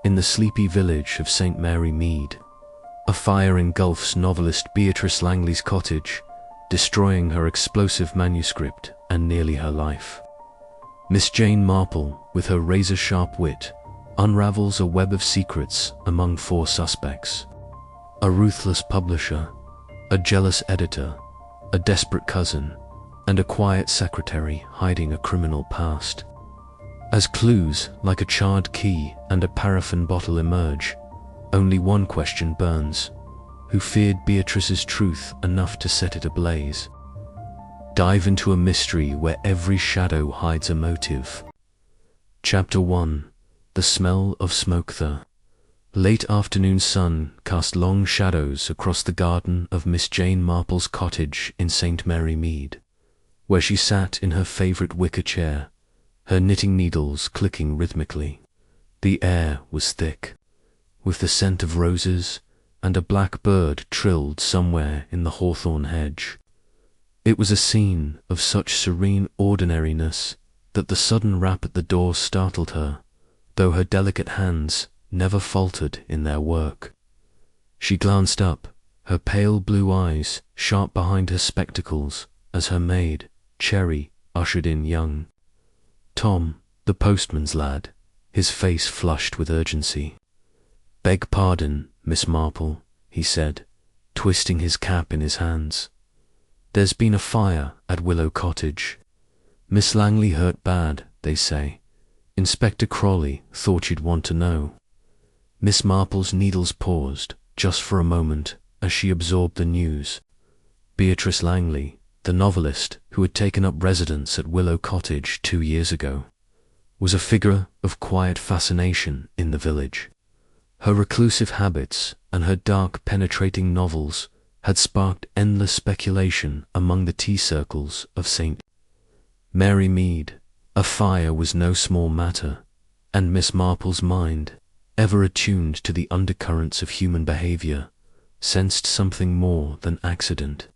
In the sleepy village of St. Mary Mead, a fire engulfs novelist Beatrice Langley's cottage, destroying her explosive manuscript and nearly her life. Miss Jane Marple, with her razor-sharp wit, unravels a web of secrets among 4 suspects: a ruthless publisher, a jealous editor, a desperate cousin, and a quiet secretary hiding a criminal past. As clues like a charred key and a paraffin bottle emerge, only one question burns: who feared Beatrice's truth enough to set it ablaze? Dive into a mystery where every shadow hides a motive. Chapter 1: The Smell of Smoke. The late afternoon sun cast long shadows across the garden of Miss Jane Marple's cottage in St. Mary Mead, where she sat in her favourite wicker chair, her knitting needles clicking rhythmically. The air was thick, with the scent of roses, and a black bird trilled somewhere in the hawthorn hedge. It was a scene of such serene ordinariness that the sudden rap at the door startled her, though her delicate hands never faltered in their work. She glanced up, her pale blue eyes sharp behind her spectacles, as her maid, Cherry, ushered in young Tom, the postman's lad, his face flushed with urgency. "Beg pardon, Miss Marple," he said, twisting his cap in his hands. "There's been a fire at Willow Cottage. Miss Langley hurt bad, they say. Inspector Crawley thought you'd want to know." Miss Marple's needles paused, just for a moment, as she absorbed the news. Beatrice Langley, the novelist who had taken up residence at Willow Cottage 2 years ago, was a figure of quiet fascination in the village. Her reclusive habits and her dark, penetrating novels had sparked endless speculation among the tea circles of St. Mary Mead. A fire was no small matter, and Miss Marple's mind, ever attuned to the undercurrents of human behaviour, sensed something more than accident.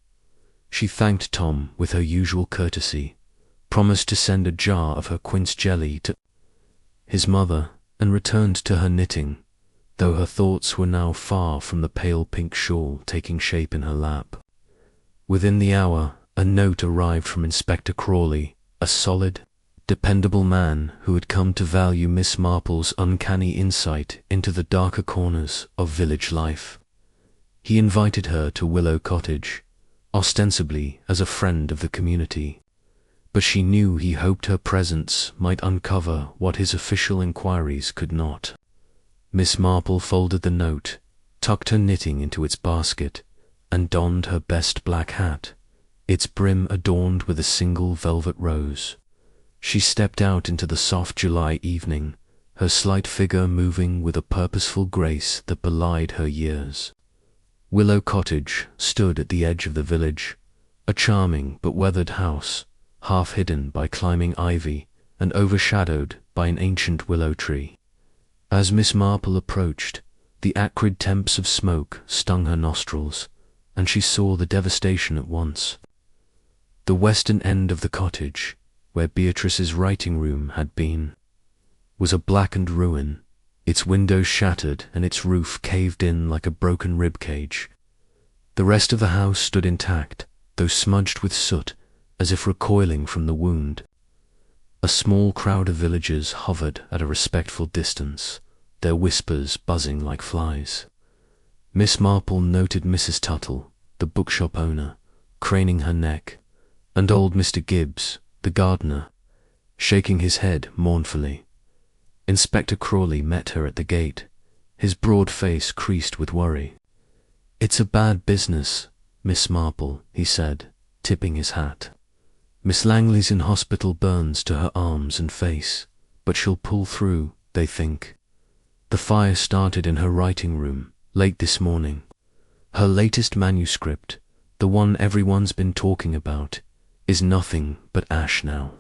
She thanked Tom with her usual courtesy, promised to send a jar of her quince jelly to his mother, and returned to her knitting, though her thoughts were now far from the pale pink shawl taking shape in her lap. Within the hour, a note arrived from Inspector Crawley, a solid, dependable man who had come to value Miss Marple's uncanny insight into the darker corners of village life. He invited her to Willow Cottage, ostensibly as a friend of the community, but she knew he hoped her presence might uncover what his official inquiries could not. Miss Marple folded the note, tucked her knitting into its basket, and donned her best black hat, its brim adorned with a single velvet rose. She stepped out into the soft July evening, her slight figure moving with a purposeful grace that belied her years. Willow Cottage stood at the edge of the village, a charming but weathered house, half hidden by climbing ivy and overshadowed by an ancient willow tree. As Miss Marple approached, the acrid temps of smoke stung her nostrils, and she saw the devastation at once. The western end of the cottage, where Beatrice's writing room had been, was a blackened ruin, its windows shattered and its roof caved in like a broken rib cage. The rest of the house stood intact, though smudged with soot, as if recoiling from the wound. A small crowd of villagers hovered at a respectful distance, their whispers buzzing like flies. Miss Marple noted Mrs. Tuttle, the bookshop owner, craning her neck, and old Mr. Gibbs, the gardener, shaking his head mournfully. Inspector Crawley met her at the gate, his broad face creased with worry. "It's a bad business, Miss Marple," he said, tipping his hat. "Miss Langley's in hospital, burns to her arms and face, but she'll pull through, they think. The fire started in her writing room late this morning. Her latest manuscript, the one everyone's been talking about, is nothing but ash now."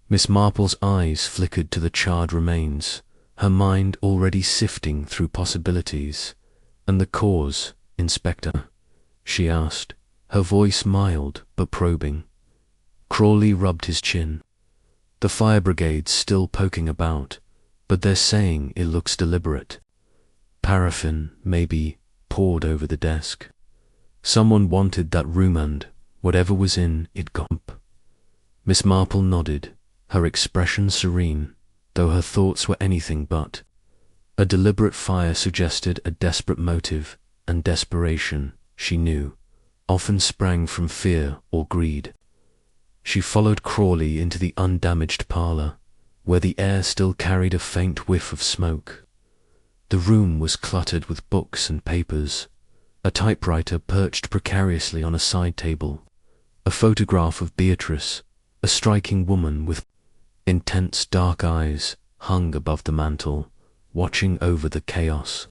Miss Marple's eyes flickered to the charred remains, her mind already sifting through possibilities. "And the cause, Inspector?" she asked, her voice mild but probing. Crawley rubbed his chin. "The fire brigade's still poking about, but they're saying it looks deliberate. Paraffin, maybe, poured over the desk. Someone wanted that room and, whatever was in it, gump. Miss Marple nodded, her expression serene, though her thoughts were anything but. A deliberate fire suggested a desperate motive, and desperation, she knew, often sprang from fear or greed. She followed Crawley into the undamaged parlour, where the air still carried a faint whiff of smoke. The room was cluttered with books and papers, a typewriter perched precariously on a side table, a photograph of Beatrice, a striking woman with intense dark eyes, hung above the mantel, watching over the chaos.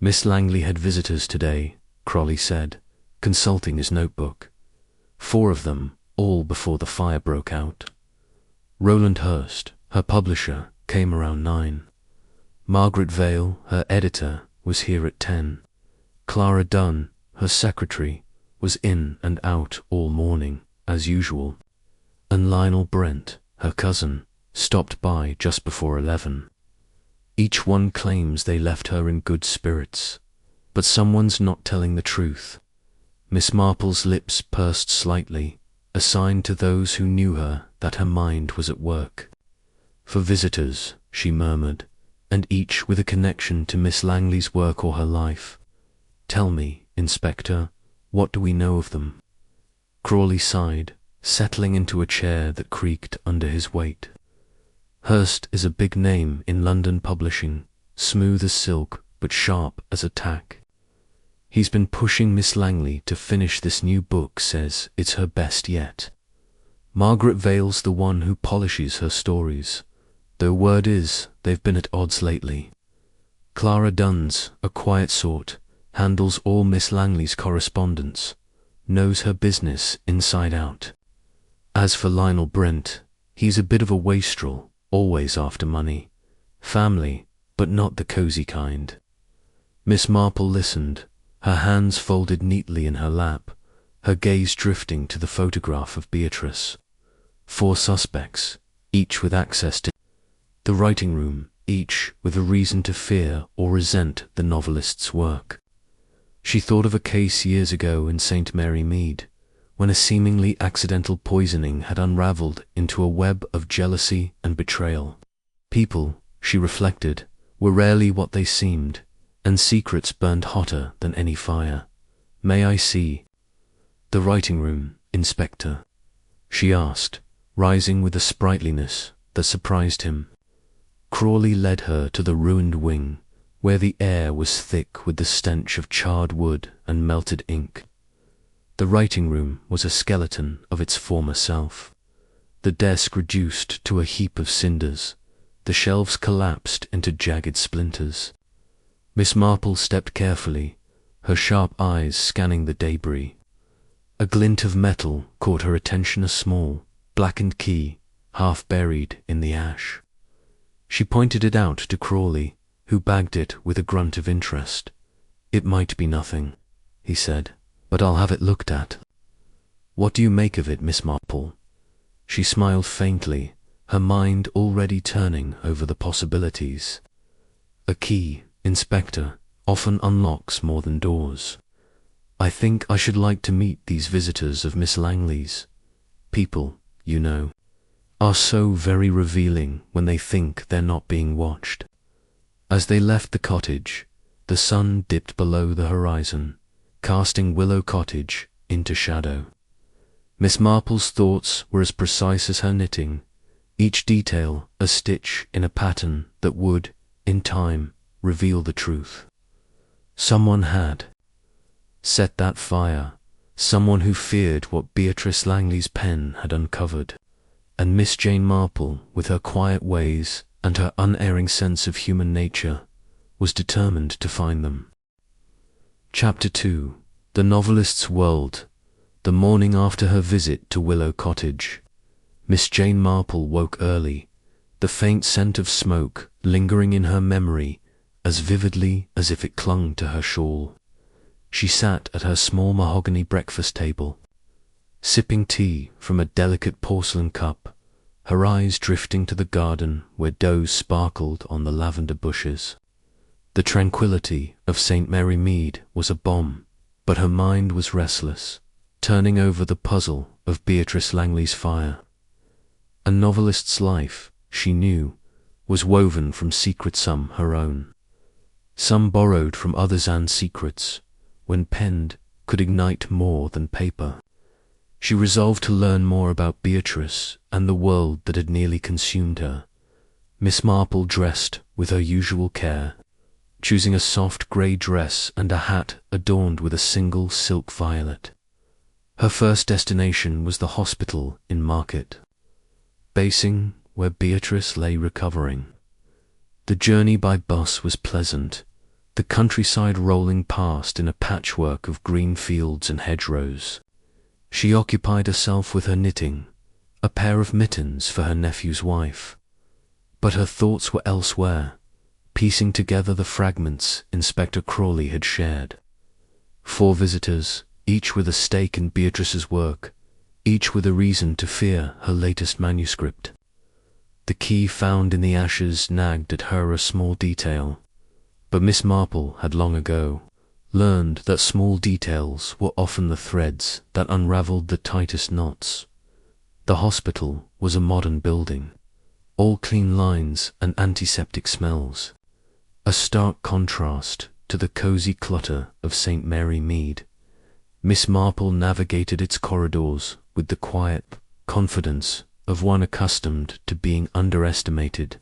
Miss Langley had visitors today, Crawley said, consulting his notebook. 4 of them, all before the fire broke out. Roland Hurst, her publisher, came around 9. Margaret Vale, her editor, was here at 10. Clara Dunn, her secretary, was in and out all morning, as usual. And Lionel Brent, her cousin, stopped by just before 11. Each one claims they left her in good spirits, but someone's not telling the truth. Miss Marple's lips pursed slightly, a sign to those who knew her that her mind was at work. For visitors, she murmured, and each with a connection to Miss Langley's work or her life. Tell me, Inspector, what do we know of them? Crawley sighed, settling into a chair that creaked under his weight. Hurst is a big name in London publishing, smooth as silk but sharp as a tack. He's been pushing Miss Langley to finish this new book, says it's her best yet. Margaret Vale's the one who polishes her stories, though word is they've been at odds lately. Clara Dunn's a quiet sort, handles all Miss Langley's correspondence, knows her business inside out. As for Lionel Brent, he's a bit of a wastrel, always after money. Family, but not the cosy kind. Miss Marple listened, her hands folded neatly in her lap, her gaze drifting to the photograph of Beatrice. 4 suspects, each with access to the writing room, each with a reason to fear or resent the novelist's work. She thought of a case years ago in St. Mary Mead, when a seemingly accidental poisoning had unravelled into a web of jealousy and betrayal. People, she reflected, were rarely what they seemed, and secrets burned hotter than any fire. May I see the writing room, Inspector? She asked, rising with a sprightliness that surprised him. Crawley led her to the ruined wing, where the air was thick with the stench of charred wood and melted ink. The writing room was a skeleton of its former self. The desk reduced to a heap of cinders, the shelves collapsed into jagged splinters. Miss Marple stepped carefully, her sharp eyes scanning the debris. A glint of metal caught her attention, a small, blackened key, half buried in the ash. She pointed it out to Crawley, who bagged it with a grunt of interest. It might be nothing, he said, but I'll have it looked at. What do you make of it, Miss Marple? She smiled faintly, her mind already turning over the possibilities. A key, Inspector, often unlocks more than doors. I think I should like to meet these visitors of Miss Langley's. People, you know, are so very revealing when they think they're not being watched. As they left the cottage, the sun dipped below the horizon, casting Willow Cottage into shadow. Miss Marple's thoughts were as precise as her knitting, each detail a stitch in a pattern that would, in time, reveal the truth. Someone had set that fire, someone who feared what Beatrice Langley's pen had uncovered, and Miss Jane Marple, with her quiet ways and her unerring sense of human nature, was determined to find them. Chapter 2. The Novelist's World. The morning after her visit to Willow Cottage. Miss Jane Marple woke early, the faint scent of smoke lingering in her memory as vividly as if it clung to her shawl. She sat at her small mahogany breakfast table, sipping tea from a delicate porcelain cup, her eyes drifting to the garden where does sparkled on the lavender bushes. The tranquility of St. Mary Mead was a balm, but her mind was restless, turning over the puzzle of Beatrice Langley's fire. A novelist's life, she knew, was woven from secrets, some her own, some borrowed from others, and secrets, when penned, could ignite more than paper. She resolved to learn more about Beatrice and the world that had nearly consumed her. Miss Marple dressed with her usual care, choosing a soft grey dress and a hat adorned with a single silk violet. Her first destination was the hospital in Market Basing, where Beatrice lay recovering. The journey by bus was pleasant, the countryside rolling past in a patchwork of green fields and hedgerows. She occupied herself with her knitting, a pair of mittens for her nephew's wife. But her thoughts were elsewhere, piecing together the fragments Inspector Crawley had shared. 4 visitors, each with a stake in Beatrice's work, each with a reason to fear her latest manuscript. The key found in the ashes nagged at her a small detail, but Miss Marple had long ago learned that small details were often the threads that unravelled the tightest knots. The hospital was a modern building, all clean lines and antiseptic smells, a stark contrast to the cosy clutter of St. Mary Mead. Miss Marple navigated its corridors with the quiet confidence of one accustomed to being underestimated.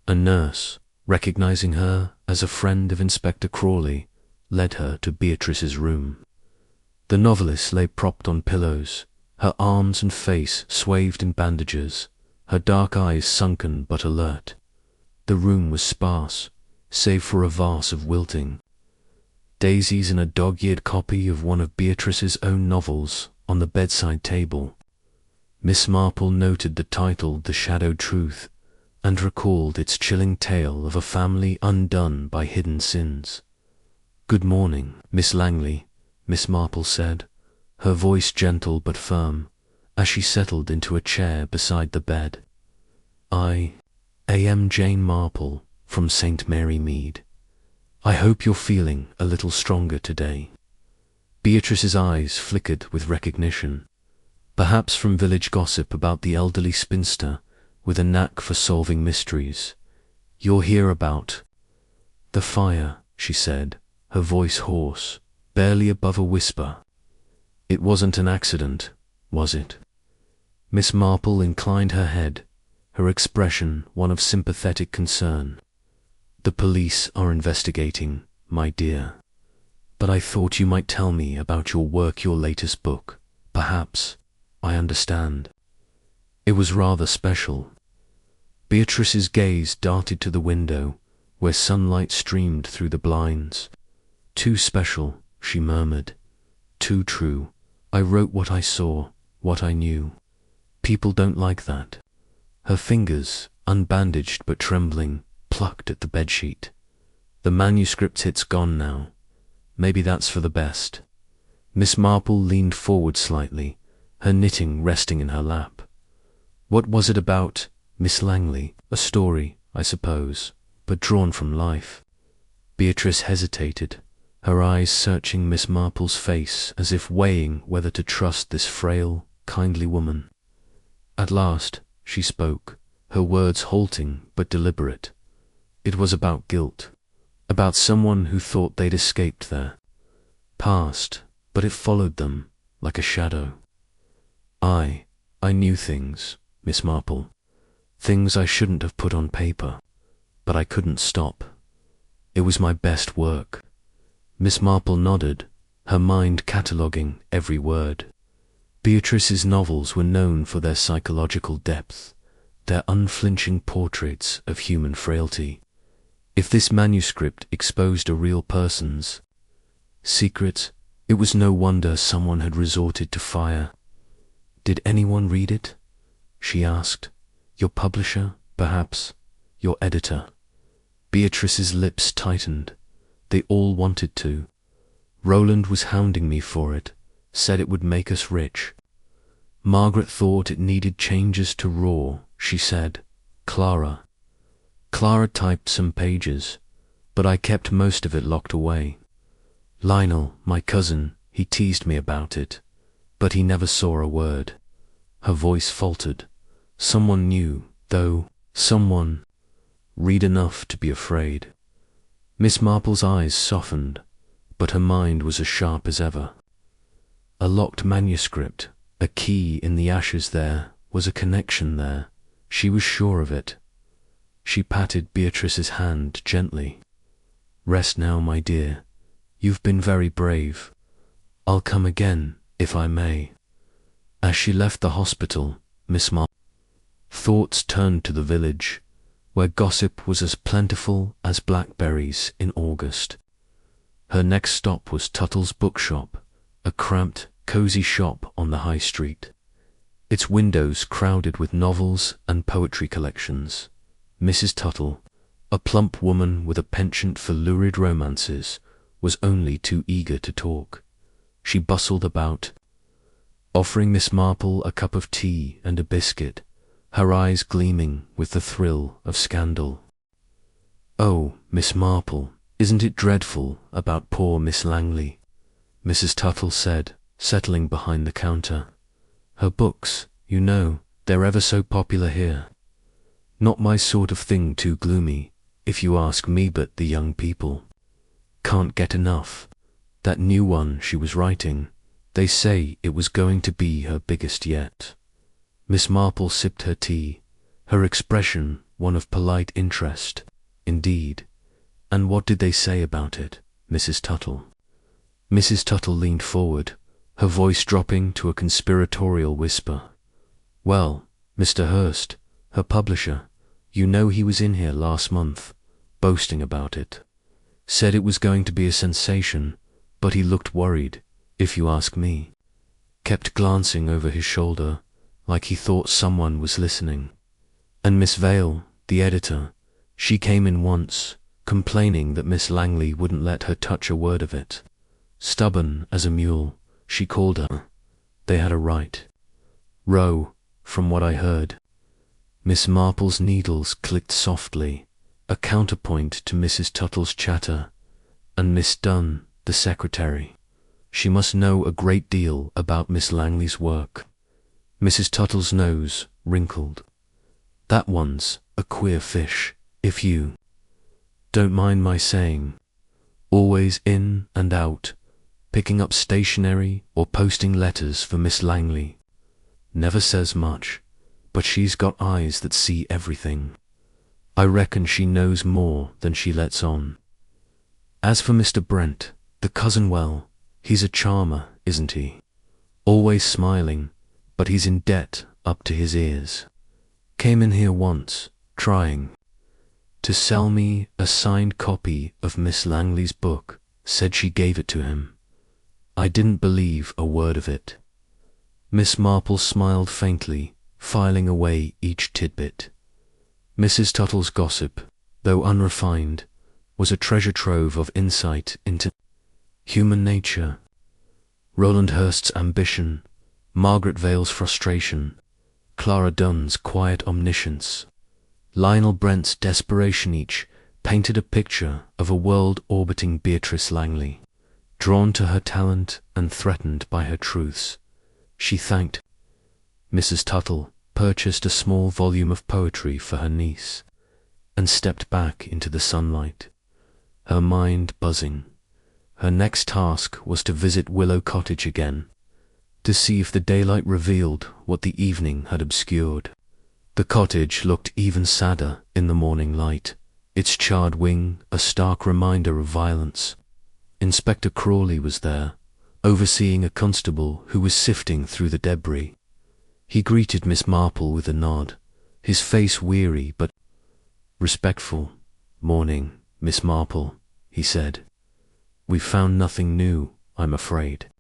A nurse, recognizing her as a friend of Inspector Crawley, led her to Beatrice's room. The novelist lay propped on pillows, her arms and face swathed in bandages, her dark eyes sunken but alert. The room was sparse, save for a vase of wilting daisies and a dog-eared copy of one of Beatrice's own novels on the bedside table. Miss Marple noted the title The Shadowed Truth, and recalled its chilling tale of a family undone by hidden sins. "Good morning, Miss Langley," Miss Marple said, her voice gentle but firm, as she settled into a chair beside the bed. I am Jane Marple from St. Mary Mead. I hope you're feeling a little stronger today." Beatrice's eyes flickered with recognition, perhaps from village gossip about the elderly spinster with a knack for solving mysteries. "You're here about the fire," she said, her voice hoarse, barely above a whisper. "It wasn't an accident, was it?" Miss Marple inclined her head, her expression one of sympathetic concern. "The police are investigating, my dear. But I thought you might tell me about your work, your latest book. Perhaps I understand." It was rather special. Beatrice's gaze darted to the window, where sunlight streamed through the blinds. "Too special," she murmured. "Too true. I wrote what I saw, what I knew. People don't like that." Her fingers, unbandaged but trembling, plucked at the bedsheet. "The manuscript hit's gone now. Maybe that's for the best." Miss Marple leaned forward slightly, her knitting resting in her lap. "What was it about, Miss Langley? A story, I suppose, but drawn from life." Beatrice hesitated, her eyes searching Miss Marple's face as if weighing whether to trust this frail, kindly woman. At last she spoke, her words halting but deliberate. "It was about guilt, about someone who thought they'd escaped their past, but it followed them like a shadow. I knew things, Miss Marple, things I shouldn't have put on paper, but I couldn't stop. It was my best work." Miss Marple nodded, her mind cataloguing every word. Beatrice's novels were known for their psychological depth, their unflinching portraits of human frailty. If this manuscript exposed a real person's secret, it was no wonder someone had resorted to fire. "Did anyone read it?" she asked. "Your publisher, perhaps? Your editor?" Beatrice's lips tightened. "They all wanted to. Roland was hounding me for it, said it would make us rich. Margaret thought it needed changes to raw, she said. Clara typed some pages, but I kept most of it locked away. Lionel, my cousin, he teased me about it, but he never saw a word. Her voice faltered. Someone knew, though, someone. Read enough to be afraid. Miss Marple's eyes softened, but her mind was as sharp as ever. A locked manuscript, a key in the ashes there, was a connection there. She was sure of it. She patted Beatrice's hand gently. Rest now, my dear. You've been very brave. I'll come again, if I may. As she left the hospital, Miss Marple thoughts turned to the village, where gossip was as plentiful as blackberries in August. Her next stop was Tuttle's bookshop, a cramped, cosy shop on the high street, its windows crowded with novels and poetry collections. Mrs. Tuttle, a plump woman with a penchant for lurid romances, was only too eager to talk. She bustled about, offering Miss Marple a cup of tea and a biscuit, her eyes gleaming with the thrill of scandal. "Oh, Miss Marple, isn't it dreadful about poor Miss Langley?" Mrs. Tuttle said, settling behind the counter. "Her books, you know, they're ever so popular here. Not my sort of thing, too gloomy, if you ask me, but the young people can't get enough. That new one she was writing, they say it was going to be her biggest yet." Miss Marple sipped her tea, her expression one of polite interest. "Indeed. And what did they say about it, Mrs. Tuttle?" Mrs. Tuttle leaned forward, her voice dropping to a conspiratorial whisper. "Well, Mr. Hurst, her publisher, you know, he was in here last month, boasting about it. Said it was going to be a sensation, but he looked worried, if you ask me. Kept glancing over his shoulder, like he thought someone was listening. And Miss Vale, the editor, she came in once, complaining that Miss Langley wouldn't let her touch a word of it. Stubborn as a mule, she called her. They had a right row, from what I heard." Miss Marple's needles clicked softly, a counterpoint to Mrs. Tuttle's chatter. And Miss Dunn, the secretary. She must know a great deal about Miss Langley's work. Mrs. Tuttle's nose wrinkled. "That one's a queer fish, if you don't mind my saying. Always in and out, picking up stationery or posting letters for Miss Langley. Never says much, but she's got eyes that see everything. I reckon she knows more than she lets on. As for Mr. Brent, the cousin, well, he's a charmer, isn't he? Always smiling, but he's in debt up to his ears. Came in here once, trying to sell me a signed copy of Miss Langley's book, said she gave it to him. I didn't believe a word of it." Miss Marple smiled faintly, filing away each tidbit. Mrs. Tuttle's gossip, though unrefined, was a treasure trove of insight into human nature. Roland Hurst's ambition, Margaret Vale's frustration, Clara Dunn's quiet omniscience, Lionel Brent's desperation, each painted a picture of a world orbiting Beatrice Langley, drawn to her talent and threatened by her truths. She thanked Mrs. Tuttle, purchased a small volume of poetry for her niece, and stepped back into the sunlight, her mind buzzing. Her next task was to visit Willow Cottage again, to see if the daylight revealed what the evening had obscured. The cottage looked even sadder in the morning light, its charred wing a stark reminder of violence. Inspector Crawley was there, overseeing a constable who was sifting through the debris. He greeted Miss Marple with a nod, his face weary but respectful. "Morning, Miss Marple," he said. "We've found nothing new, I'm afraid.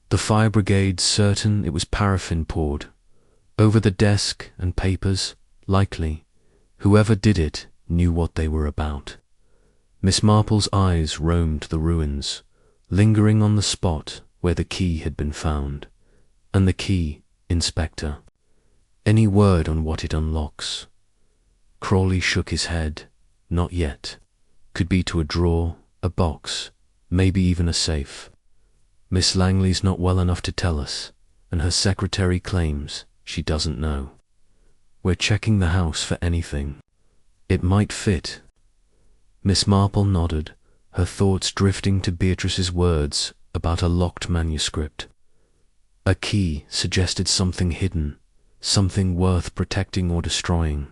The fire brigade's certain it was paraffin poured over the desk and papers, likely. Whoever did it knew what they were about." Miss Marple's eyes roamed the ruins, lingering on the spot where the key had been found. "And the key, Inspector?" Any word on what it unlocks? Crawley shook his head. Not yet. Could be to a drawer, a box, maybe even a safe. Miss Langley's not well enough to tell us, and her secretary claims she doesn't know. We're checking the house for anything. It might fit. Miss Marple nodded, her thoughts drifting to Beatrice's words about a locked manuscript. A key suggested something hidden, something worth protecting or destroying.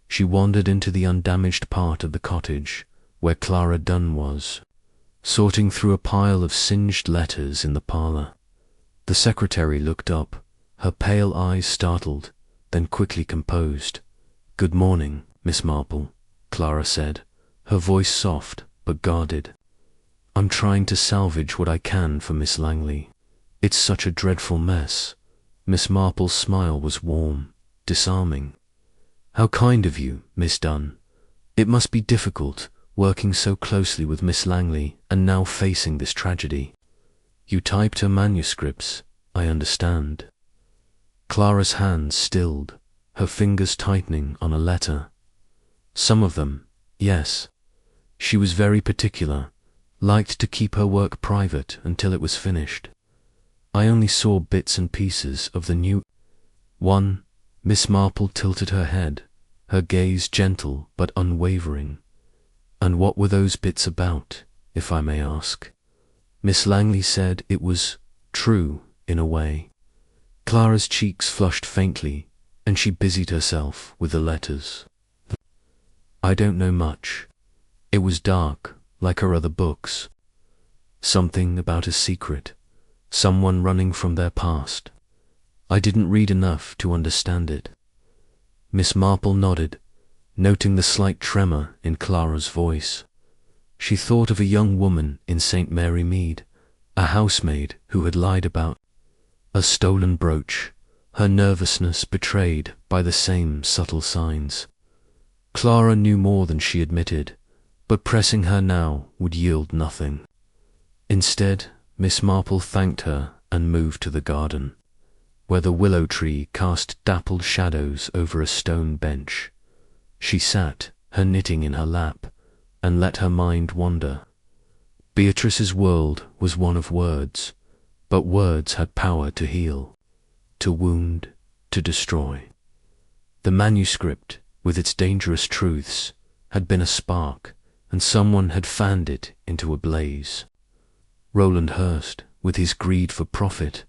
She wandered into the undamaged part of the cottage, where Clara Dunn was, sorting through a pile of singed letters in the parlour. The secretary looked up, her pale eyes startled, then quickly composed. "Good morning, Miss Marple," Clara said, her voice soft but guarded. "I'm trying to salvage what I can for Miss Langley. It's such a dreadful mess." Miss Marple's smile was warm, disarming. "How kind of you, Miss Dunn. It must be difficult, working so closely with Miss Langley and now facing this tragedy. You typed her manuscripts, I understand." Clara's hands stilled, her fingers tightening on a letter. "Some of them, yes. She was very particular, liked to keep her work private until it was finished. I only saw bits and pieces of the new one." Miss Marple tilted her head, her gaze gentle but unwavering. "And what were those bits about, if I may ask?" Miss Langley said it was true, in a way. Clara's cheeks flushed faintly, and she busied herself with the letters. "I don't know much. It was dark, like her other books. Something about a secret, someone running from their past. I didn't read enough to understand it." Miss Marple nodded, noting the slight tremor in Clara's voice. She thought of a young woman in St. Mary Mead, a housemaid who had lied about a stolen brooch, her nervousness betrayed by the same subtle signs. Clara knew more than she admitted, but pressing her now would yield nothing. Instead, Miss Marple thanked her and moved to the garden, where the willow tree cast dappled shadows over a stone bench. She sat, her knitting in her lap, and let her mind wander. Beatrice's world was one of words, but words had power to heal, to wound, to destroy. The manuscript, with its dangerous truths, had been a spark, and someone had fanned it into a blaze. Roland Hurst, with his greed for profit,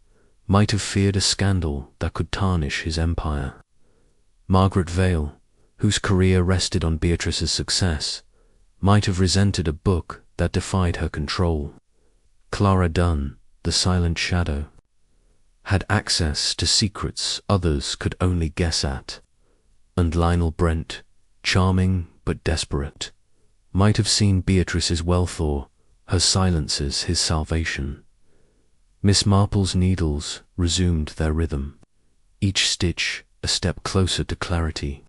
might have feared a scandal that could tarnish his empire. Margaret Vale, whose career rested on Beatrice's success, might have resented a book that defied her control. Clara Dunn, the silent shadow, had access to secrets others could only guess at. And Lionel Brent, charming but desperate, might have seen Beatrice's wealth or her silences his salvation. Miss Marple's needles resumed their rhythm, each stitch a step closer to clarity.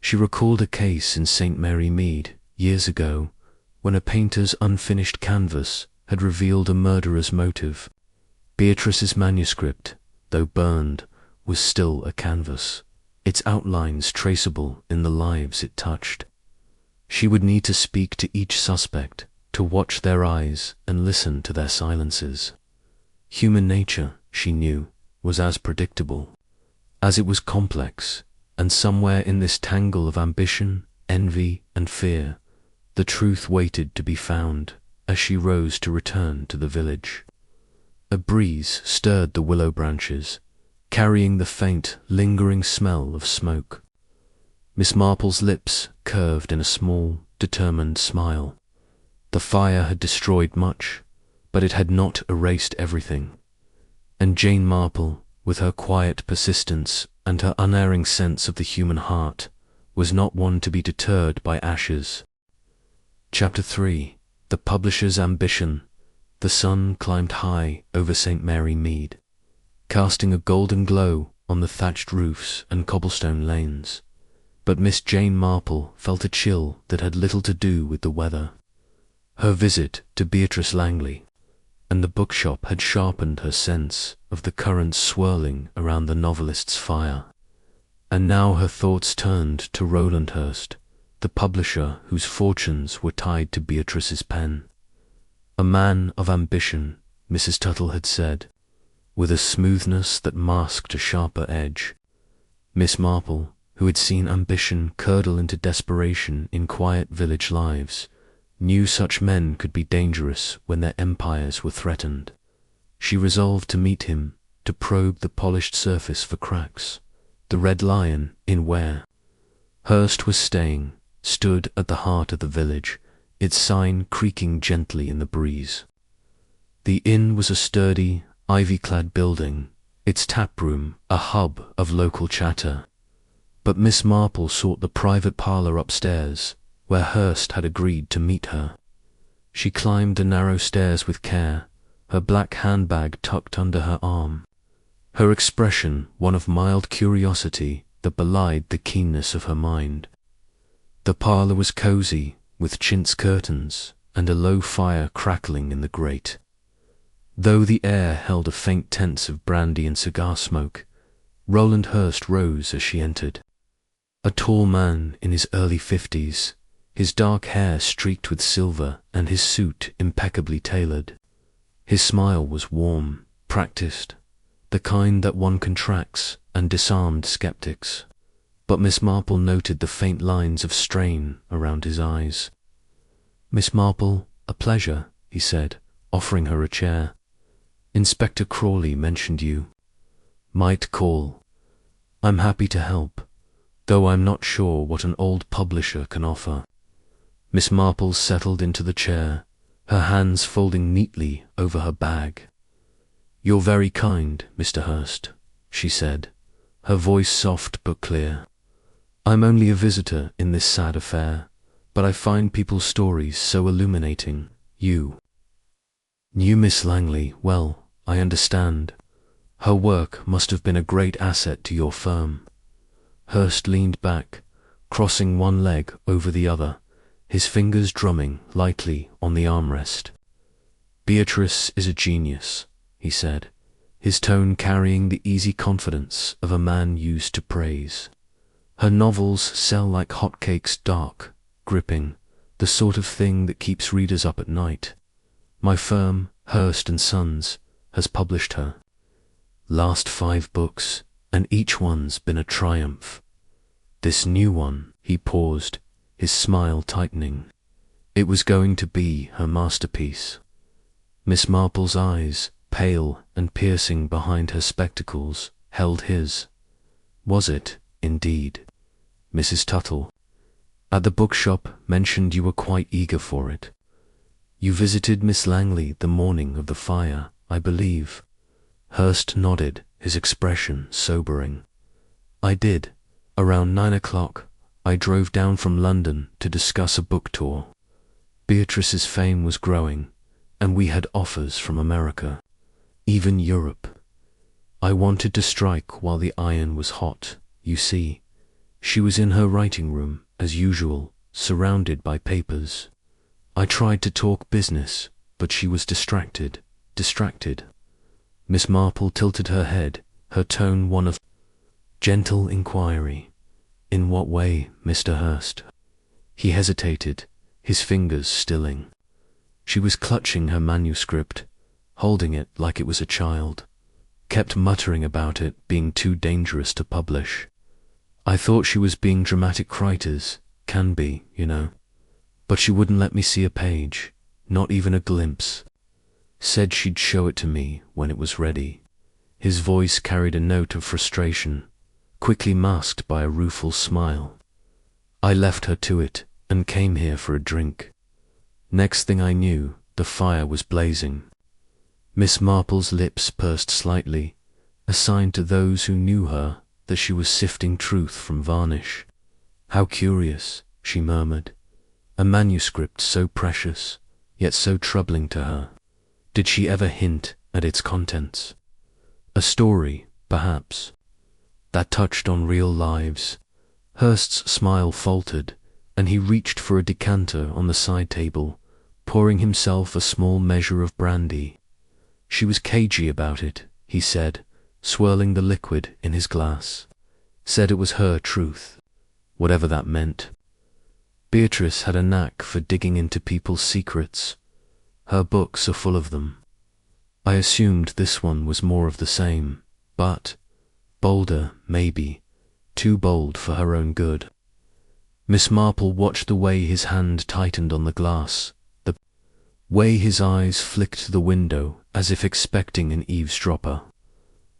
She recalled a case in St. Mary Mead years ago when a painter's unfinished canvas had revealed a murderer's motive. Beatrice's manuscript, though burned, was still a canvas, its outlines traceable in the lives it touched. She would need to speak to each suspect, to watch their eyes and listen to their silences. Human nature, she knew, was as predictable as it was complex, and somewhere in this tangle of ambition, envy, and fear, the truth waited to be found as she rose to return to the village. A breeze stirred the willow branches, carrying the faint, lingering smell of smoke. Miss Marple's lips curved in a small, determined smile. The fire had destroyed much, but it had not erased everything. And Jane Marple, with her quiet persistence and her unerring sense of the human heart, was not one to be deterred by ashes. Chapter 3. The Publisher's Ambition. The sun climbed high over St. Mary Mead, casting a golden glow on the thatched roofs and cobblestone lanes. But Miss Jane Marple felt a chill that had little to do with the weather. Her visit to Beatrice Langley and the bookshop had sharpened her sense of the currents swirling around the novelist's fire. And now her thoughts turned to Roland Hurst, the publisher whose fortunes were tied to Beatrice's pen. A man of ambition, Mrs. Tuttle had said, with a smoothness that masked a sharper edge. Miss Marple, who had seen ambition curdle into desperation in quiet village lives, knew such men could be dangerous when their empires were threatened. She resolved to meet him, to probe the polished surface for cracks. The Red Lion in Ware. Hurst was staying, stood at the heart of the village, its sign creaking gently in the breeze. The inn was a sturdy, ivy-clad building, its taproom a hub of local chatter. But Miss Marple sought the private parlour upstairs, where Hurst had agreed to meet her. She climbed the narrow stairs with care, her black handbag tucked under her arm. Her expression one of mild curiosity that belied the keenness of her mind. The parlour was cosy, with chintz curtains and a low fire crackling in the grate. Though the air held a faint tense of brandy and cigar smoke, Roland Hurst rose as she entered. A tall man in his early 50s, his dark hair streaked with silver and his suit impeccably tailored. His smile was warm, practiced, the kind that one contracts and disarmed skeptics. But Miss Marple noted the faint lines of strain around his eyes. "Miss Marple, a pleasure," he said, offering her a chair. "Inspector Crawley mentioned you. Might call. I'm happy to help, though I'm not sure what an old publisher can offer." Miss Marple settled into the chair, her hands folding neatly over her bag. "You're very kind, Mr. Hurst," she said, her voice soft but clear. "I'm only a visitor in this sad affair, but I find people's stories so illuminating. You knew Miss Langley well, I understand. Her work must have been a great asset to your firm." Hurst leaned back, crossing one leg over the other, his fingers drumming lightly on the armrest. "Beatrice is a genius," he said, his tone carrying the easy confidence of a man used to praise. "Her novels sell like hotcakes, dark, gripping, the sort of thing that keeps readers up at night. My firm, Hurst & Sons, has published her. Last 5 books, and each one's been a triumph. This new one," he paused, his smile tightening. It was going to be her masterpiece. Miss Marple's eyes, pale and piercing behind her spectacles, held his. "Was it, indeed? Mrs. Tuttle, at the bookshop, mentioned you were quite eager for it. You visited Miss Langley the morning of the fire, I believe." Hurst nodded, his expression sobering. "I did. Around 9 o'clock, I drove down from London to discuss a book tour. Beatrice's fame was growing, and we had offers from America, even Europe. I wanted to strike while the iron was hot, you see. She was in her writing room, as usual, surrounded by papers. I tried to talk business, but she was distracted. Miss Marple tilted her head, her tone one of gentle inquiry. "In what way, Mr. Hurst?" He hesitated, his fingers stilling. She was clutching her manuscript, holding it like it was a child, kept muttering about it being too dangerous to publish. "I thought she was being dramatic writers, can be, you know. But she wouldn't let me see a page, not even a glimpse. Said she'd show it to me when it was ready." His voice carried a note of frustration, quickly masked by a rueful smile. "I left her to it and came here for a drink. Next thing I knew, the fire was blazing." Miss Marple's lips pursed slightly, a sign to those who knew her that she was sifting truth from varnish. "How curious," she murmured. A manuscript so precious, yet so troubling to her. Did she ever hint at its contents? A story, perhaps, that touched on real lives. Hurst's smile faltered, and he reached for a decanter on the side table, pouring himself a small measure of brandy. "She was cagey about it," he said, swirling the liquid in his glass. said it was her truth, whatever that meant. Beatrice had a knack for digging into people's secrets. Her books are full of them. I assumed this one was more of the same, but bolder, maybe, too bold for her own good. Miss Marple watched the way his hand tightened on the glass, the way his eyes flicked to the window as if expecting an eavesdropper.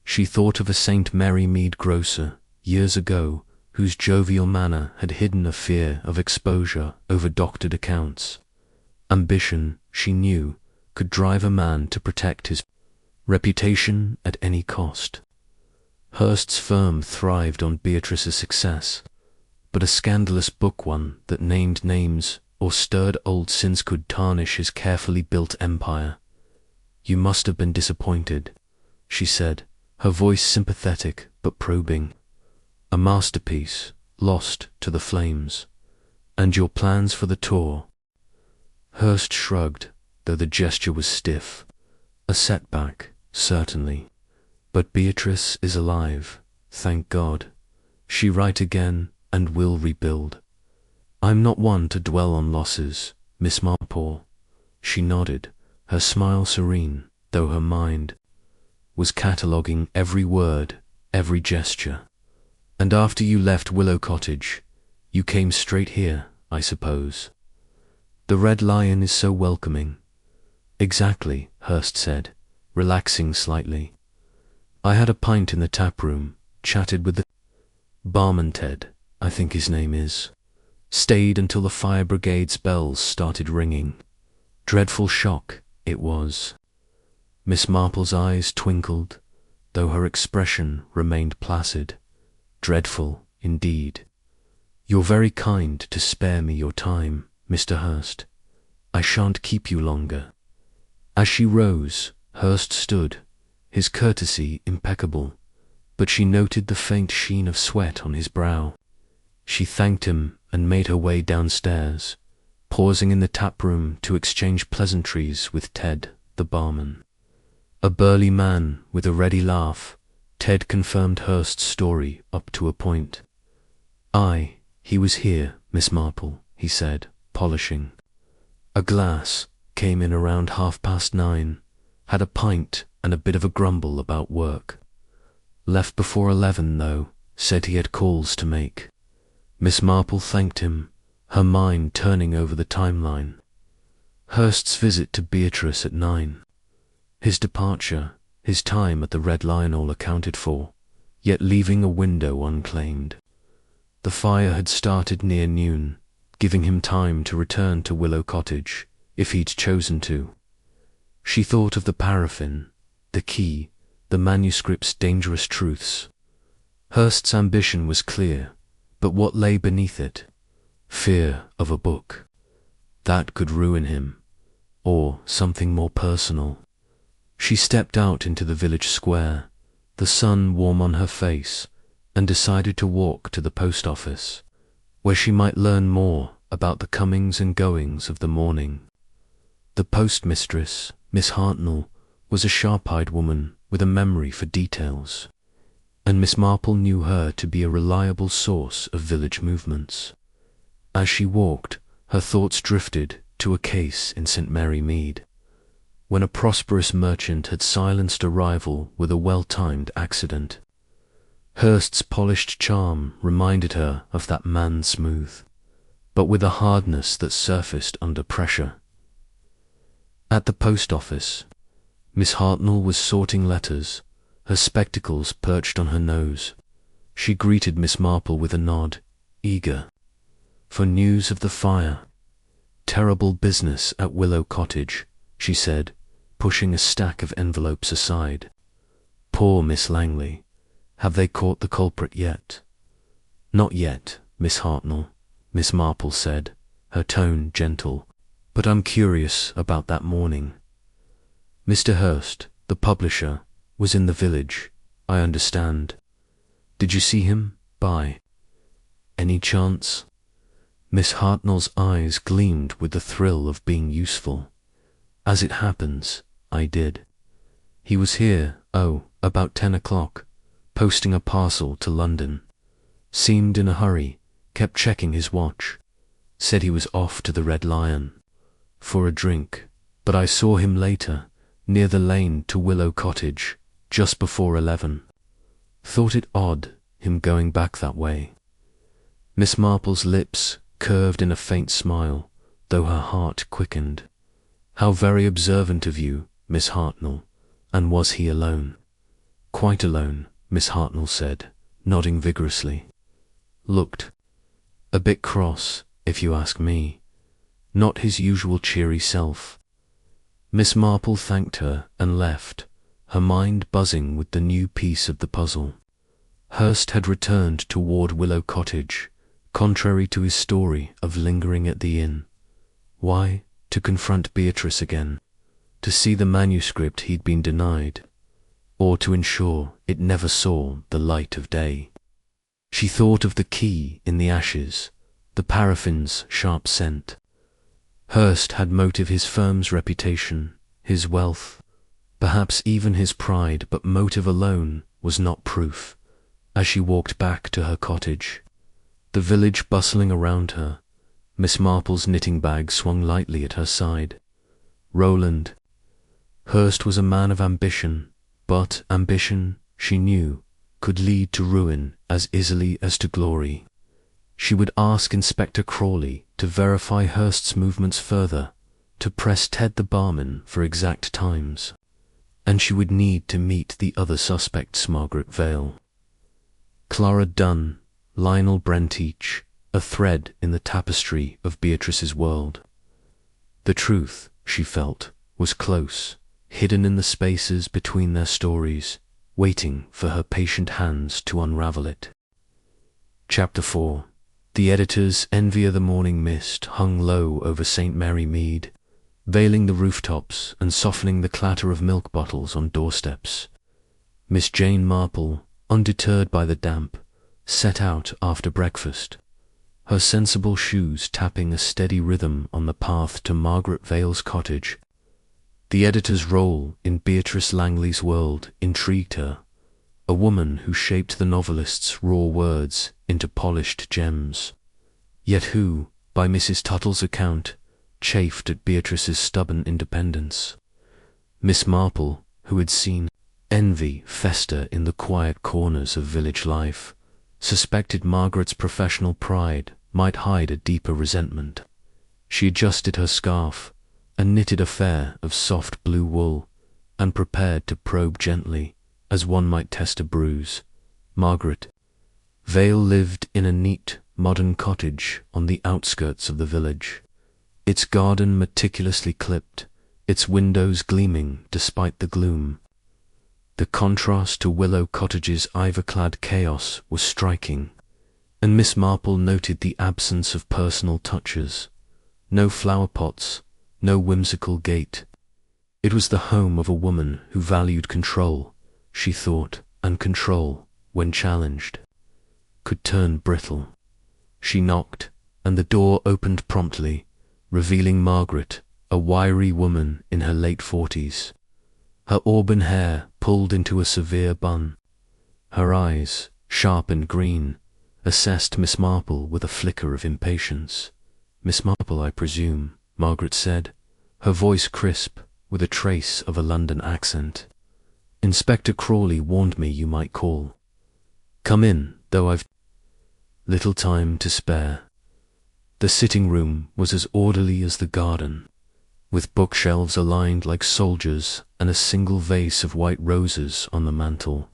She thought of a St. Mary Mead grocer, years ago, whose jovial manner had hidden a fear of exposure over doctored accounts. Ambition, she knew, could drive a man to protect his reputation at any cost. Hurst's firm thrived on Beatrice's success, but a scandalous book one that named names or stirred old sins could tarnish his carefully built empire. "You must have been disappointed," she said, her voice sympathetic but probing. "A masterpiece, lost to the flames. And your plans for the tour?" Hurst shrugged, though the gesture was stiff. "A setback, certainly. But Beatrice is alive, thank God. She right again and will rebuild. I'm not one to dwell on losses, Miss Marple." She nodded, her smile serene, though her mind was cataloguing every word, every gesture. "And after you left Willow Cottage, you came straight here, I suppose. The Red Lion is so welcoming." "Exactly," Hurst said, relaxing slightly. "I had a pint in the tap room, chatted with the barman, Ted, I think his name is. Stayed until the fire brigade's bells started ringing. Dreadful shock, it was." Miss Marple's eyes twinkled, though her expression remained placid. "Dreadful, indeed. You're very kind to spare me your time, Mr. Hurst. I shan't keep you longer." As she rose, Hurst stood, his courtesy impeccable, but she noted the faint sheen of sweat on his brow. She thanked him and made her way downstairs, pausing in the tap room to exchange pleasantries with Ted, the barman. A burly man with a ready laugh, Ted confirmed Hurst's story up to a point. "Aye, he was here, Miss Marple," he said, polishing. "A glass, came in around 9:30, had a pint and a bit of a grumble about work. Left before 11 though, said he had calls to make." Miss Marple thanked him, her mind turning over the timeline. Hurst's visit to Beatrice at 9. His departure, his time at the Red Lion all accounted for, yet leaving a window unclaimed. The fire had started near noon, giving him time to return to Willow Cottage, if he'd chosen to. She thought of the paraffin, the key, the manuscript's dangerous truths. Hurst's ambition was clear, but what lay beneath it? Fear of a book. That could ruin him, or something more personal. She stepped out into the village square, the sun warm on her face, and decided to walk to the post office, where she might learn more about the comings and goings of the morning. The postmistress, Miss Hartnell, was a sharp-eyed woman with a memory for details, and Miss Marple knew her to be a reliable source of village movements. As she walked, her thoughts drifted to a case in St. Mary Mead, when a prosperous merchant had silenced a rival with a well-timed accident. Hurst's polished charm reminded her of that man smooth, but with a hardness that surfaced under pressure. At the post office, Miss Hartnell was sorting letters, her spectacles perched on her nose. She greeted Miss Marple with a nod, eager for news of the fire. "Terrible business at Willow Cottage," she said, pushing a stack of envelopes aside. "Poor Miss Langley. Have they caught the culprit yet?" "Not yet, Miss Hartnell," Miss Marple said, her tone gentle, "but I'm curious about that morning. Mr. Hurst, the publisher, was in the village, I understand. Did you see him, by any chance?" Miss Hartnell's eyes gleamed with the thrill of being useful. "As it happens, I did. He was here, about 10 o'clock, posting a parcel to London. Seemed in a hurry, kept checking his watch. Said he was off to the Red Lion for a drink, but I saw him later, near the lane to Willow Cottage, just before 11. Thought it odd, him going back that way. Miss Marple's lips curved in a faint smile, though her heart quickened. How very observant of you, Miss Hartnell. And was he alone? Quite alone, Miss Hartnell said, nodding vigorously. Looked a bit cross, if you ask me. Not his usual cheery self. Miss Marple thanked her and left, her mind buzzing with the new piece of the puzzle. Hurst had returned toward Willow Cottage, contrary to his story of lingering at the inn. Why? To confront Beatrice again, to see the manuscript he'd been denied, or to ensure it never saw the light of day. She thought of the key in the ashes, the paraffin's sharp scent. Hurst had motive: his firm's reputation, his wealth, perhaps even his pride, but motive alone was not proof. As she walked back to her cottage, the village bustling around her, Miss Marple's knitting bag swung lightly at her side. Roland. Hurst was a man of ambition, but ambition, she knew, could lead to ruin as easily as to glory. She would ask Inspector Crawley to verify Hurst's movements further, to press Ted the barman for exact times, and she would need to meet the other suspects: Margaret Vale, Clara Dunn, Lionel Brent, each a thread in the tapestry of Beatrice's world. The truth, she felt, was close, hidden in the spaces between their stories, waiting for her patient hands to unravel it. Chapter 4. The editor's envy of the morning mist hung low over St. Mary Mead, veiling the rooftops and softening the clatter of milk bottles on doorsteps. Miss Jane Marple, undeterred by the damp, set out after breakfast, her sensible shoes tapping a steady rhythm on the path to Margaret Vale's cottage. The editor's role in Beatrice Langley's world intrigued her, a woman who shaped the novelist's raw words into polished gems, yet who, by Mrs. Tuttle's account, chafed at Beatrice's stubborn independence. Miss Marple, who had seen envy fester in the quiet corners of village life, suspected Margaret's professional pride might hide a deeper resentment. She adjusted her scarf, a knitted affair of soft blue wool, and prepared to probe gently, as one might test a bruise. Margaret Vale lived in a neat, modern cottage on the outskirts of the village, its garden meticulously clipped, its windows gleaming despite the gloom. The contrast to Willow Cottage's ivy-clad chaos was striking, and Miss Marple noted the absence of personal touches. No flower pots, no whimsical gate. It was the home of a woman who valued control, she thought, and control, when challenged, could turn brittle. She knocked, and the door opened promptly, revealing Margaret, a wiry woman in her late 40s. Her auburn hair pulled into a severe bun. Her eyes, sharp and green, assessed Miss Marple with a flicker of impatience. "Miss Marple, I presume," Margaret said, her voice crisp with a trace of a London accent. "Inspector Crawley warned me you might call. Come in, though I've little time to spare." The sitting room was as orderly as the garden, with bookshelves aligned like soldiers and a single vase of white roses on the mantel.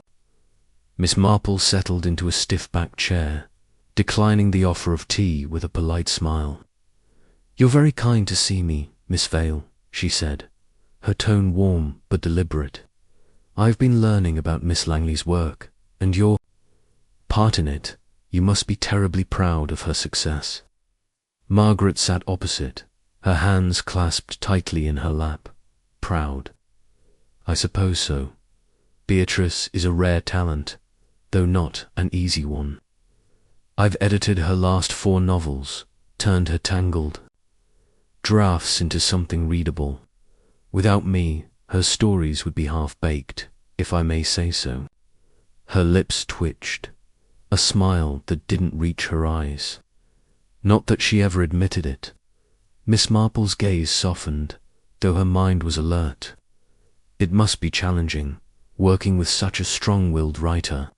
Miss Marple settled into a stiff-backed chair, declining the offer of tea with a polite smile. "You're very kind to see me, Miss Vale," she said, her tone warm but deliberate. "I've been learning about Miss Langley's work, and your part in it. You must be terribly proud of her success." Margaret sat opposite, her hands clasped tightly in her lap. "Proud? I suppose so. Beatrice is a rare talent, though not an easy one. I've edited her last 4 novels, turned her tangled drafts into something readable. Without me, her stories would be half-baked, if I may say so." Her lips twitched. a smile that didn't reach her eyes. Not that she ever admitted it. Miss Marple's gaze softened, though her mind was alert. It must be challenging, working with such a strong-willed writer.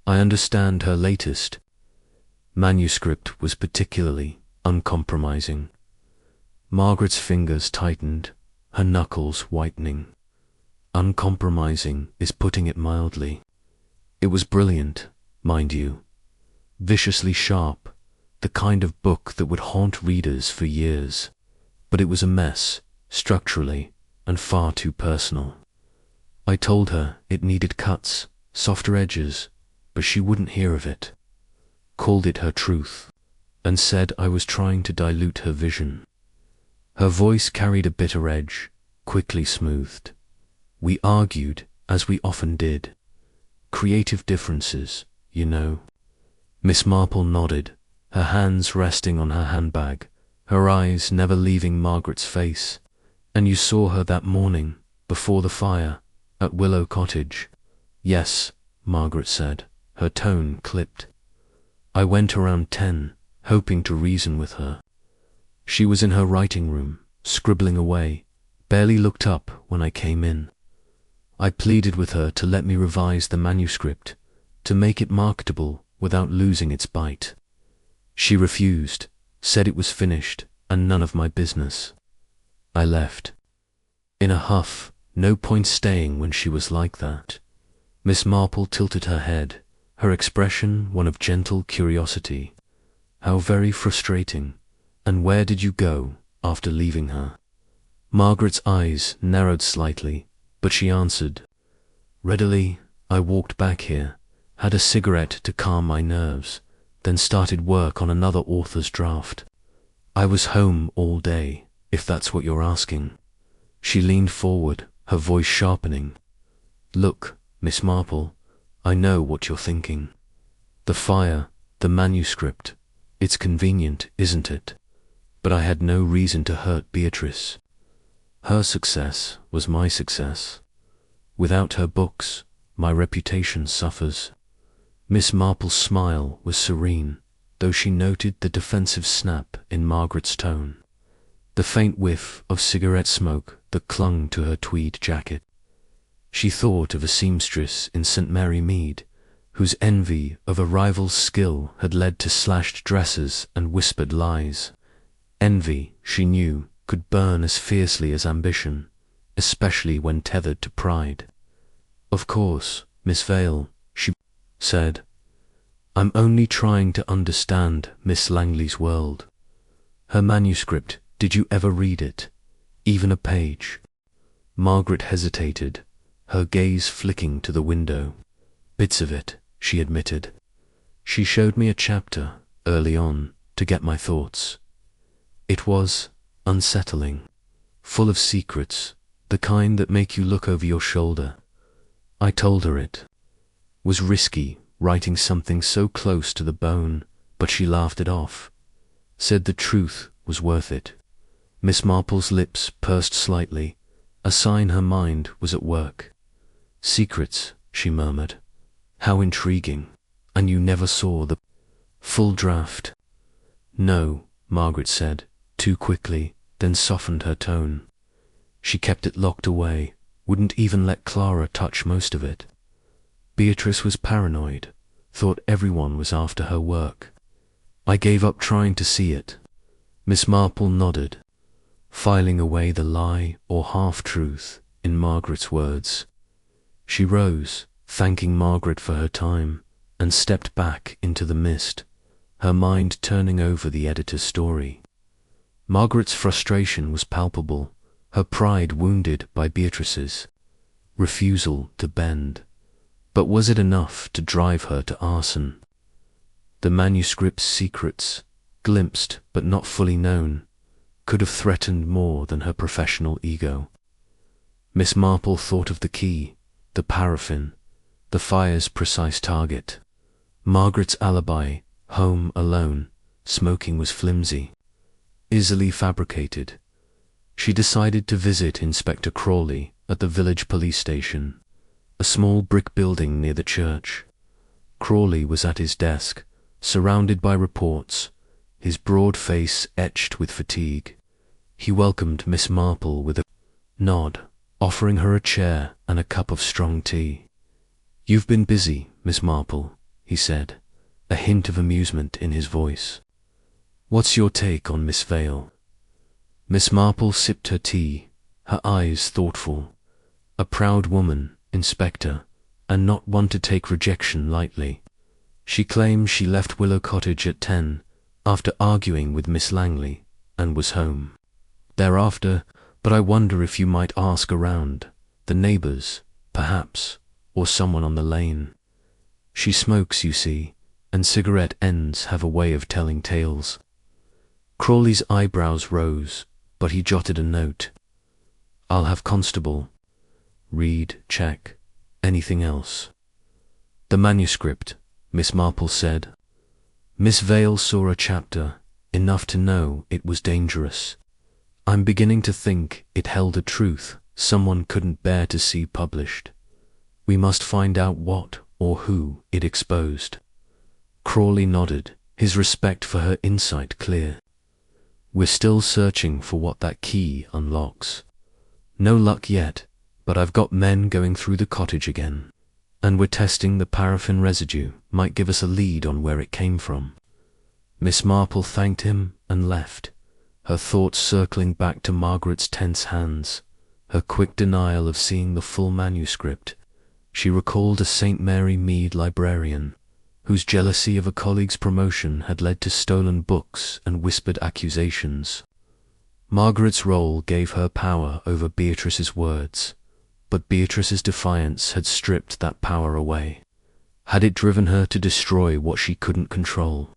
I understand her latest manuscript was particularly uncompromising. Margaret's fingers tightened, her knuckles whitening. Uncompromising is putting it mildly. It was brilliant, mind you. Viciously sharp, the kind of book that would haunt readers for years. But it was a mess, structurally, and far too personal. I told her it needed cuts, softer edges, but she wouldn't hear of it. Called it her truth, and said I was trying to dilute her vision. Her voice carried a bitter edge, quickly smoothed. We argued, as we often did. Creative differences, you know. Miss Marple nodded, her hands resting on her handbag, her eyes never leaving Margaret's face. And you saw her that morning, before the fire, at Willow Cottage. Yes, Margaret said, her tone clipped. I went around 10, hoping to reason with her. She was in her writing room, scribbling away, barely looked up when I came in. I pleaded with her to let me revise the manuscript, to make it marketable without losing its bite. She refused, said it was finished and none of my business. I left. In a huff, no point staying when she was like that. Miss Marple tilted her head, her expression one of gentle curiosity. How very frustrating. And where did you go after leaving her? Margaret's eyes narrowed slightly, but she answered. Readily, I walked back here, had a cigarette to calm my nerves, then started work on another author's draft. I was home all day, if that's what you're asking. She leaned forward, her voice sharpening. Look, Miss Marple, I know what you're thinking. The fire, the manuscript, it's convenient, isn't it? But I had no reason to hurt Beatrice. Her success was my success. Without her books, my reputation suffers. Miss Marple's smile was serene, though she noted the defensive snap in Margaret's tone, the faint whiff of cigarette smoke that clung to her tweed jacket. She thought of a seamstress in St. Mary Mead, whose envy of a rival's skill had led to slashed dresses and whispered lies. Envy, she knew, could burn as fiercely as ambition, especially when tethered to pride. Of course, Miss Vale, she said. I'm only trying to understand Miss Langley's world. Her manuscript, did you ever read it? Even a page? Margaret hesitated, her gaze flicking to the window. Bits of it, she admitted. She showed me a chapter, early on, to get my thoughts. It was unsettling, full of secrets, the kind that make you look over your shoulder. I told her it was risky, writing something so close to the bone, but she laughed it off, said the truth was worth it. Miss Marple's lips pursed slightly, a sign her mind was at work. Secrets, she murmured. How intriguing. And you never saw the full draft? No, Margaret said, too quickly, then softened her tone. She kept it locked away, wouldn't even let Clara touch most of it. Beatrice was paranoid, thought everyone was after her work. I gave up trying to see it. Miss Marple nodded, filing away the lie or half-truth in Margaret's words. She rose, thanking Margaret for her time, and stepped back into the mist, her mind turning over the editor's story. Margaret's frustration was palpable, her pride wounded by Beatrice's refusal to bend. But was it enough to drive her to arson? The manuscript's secrets, glimpsed but not fully known, could have threatened more than her professional ego. Miss Marple thought of the key, the paraffin, the fire's precise target. Margaret's alibi, home alone, smoking was flimsy, easily fabricated. She decided to visit Inspector Crawley at the village police station, a small brick building near the church. Crawley was at his desk, surrounded by reports, his broad face etched with fatigue. He welcomed Miss Marple with a nod, offering her a chair and a cup of strong tea. "You've been busy, Miss Marple," he said, a hint of amusement in his voice. "What's your take on Miss Vale?" Miss Marple sipped her tea, her eyes thoughtful. A proud woman, Inspector, and not one to take rejection lightly. She claims she left Willow Cottage at 10, after arguing with Miss Langley, and was home thereafter, but I wonder if you might ask around, the neighbours, perhaps, or someone on the lane. She smokes, you see, and cigarette ends have a way of telling tales. Crawley's eyebrows rose, but he jotted a note. "I'll have constable. Read, check. Anything else?" "The manuscript," Miss Marple said. "Miss Vale saw a chapter, enough to know it was dangerous. I'm beginning to think it held a truth someone couldn't bear to see published. We must find out what or who it exposed." Crawley nodded, his respect for her insight clear. "We're still searching for what that key unlocks. No luck yet, but I've got men going through the cottage again, and we're testing the paraffin residue might give us a lead on where it came from." Miss Marple thanked him and left, her thoughts circling back to Margaret's tense hands, her quick denial of seeing the full manuscript. She recalled a St. Mary Mead librarian, whose jealousy of a colleague's promotion had led to stolen books and whispered accusations. Margaret's role gave her power over Beatrice's words, but Beatrice's defiance had stripped that power away. Had it driven her to destroy what she couldn't control?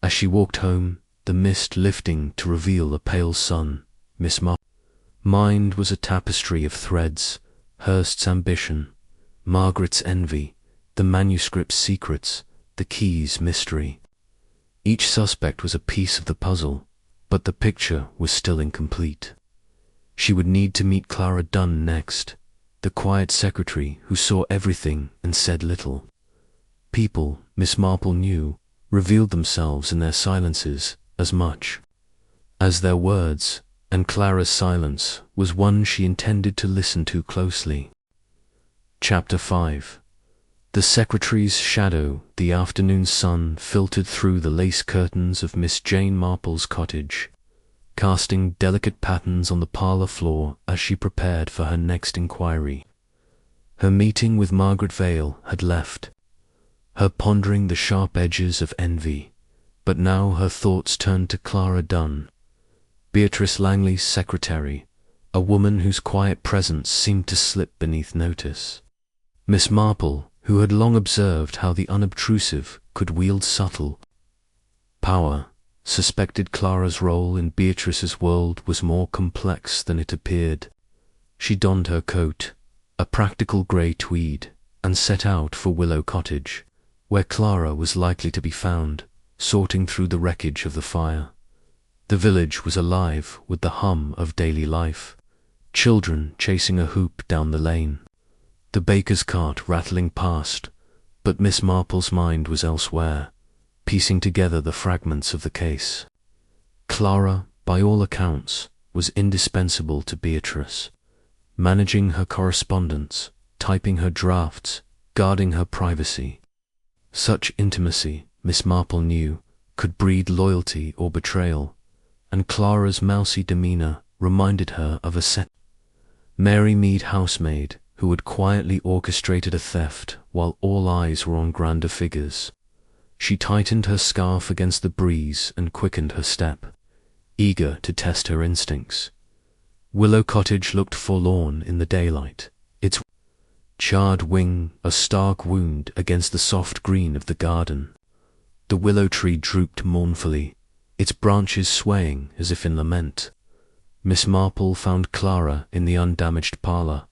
As she walked home, the mist lifting to reveal a pale sun, Miss Marple's mind was a tapestry of threads: Hurst's ambition, Margaret's envy, the manuscript's secrets, the key's mystery. Each suspect was a piece of the puzzle, but the picture was still incomplete. She would need to meet Clara Dunn next, the quiet secretary who saw everything and said little. People, Miss Marple knew, revealed themselves in their silences as much as their words, and Clara's silence was one she intended to listen to closely. Chapter 5. The secretary's shadow. The afternoon sun filtered through the lace curtains of Miss Jane Marple's cottage, casting delicate patterns on the parlour floor as she prepared for her next inquiry. Her meeting with Margaret Vale had left her pondering the sharp edges of envy, but now her thoughts turned to Clara Dunn, Beatrice Langley's secretary, a woman whose quiet presence seemed to slip beneath notice. Miss Marple, who had long observed how the unobtrusive could wield subtle power, suspected Clara's role in Beatrice's world was more complex than it appeared. She donned her coat, a practical grey tweed, and set out for Willow Cottage, where Clara was likely to be found, sorting through the wreckage of the fire. The village was alive with the hum of daily life, children chasing a hoop down the lane, the baker's cart rattling past, but Miss Marple's mind was elsewhere, piecing together the fragments of the case. Clara, by all accounts, was indispensable to Beatrice, managing her correspondence, typing her drafts, guarding her privacy. Such intimacy, Miss Marple knew, could breed loyalty or betrayal, and Clara's mousy demeanour reminded her of a St. Mary Mead housemaid who had quietly orchestrated a theft while all eyes were on grander figures. She tightened her scarf against the breeze and quickened her step, eager to test her instincts. Willow Cottage looked forlorn in the daylight, its charred wing a stark wound against the soft green of the garden. The willow tree drooped mournfully, its branches swaying as if in lament. Miss Marple found Clara in the undamaged parlour,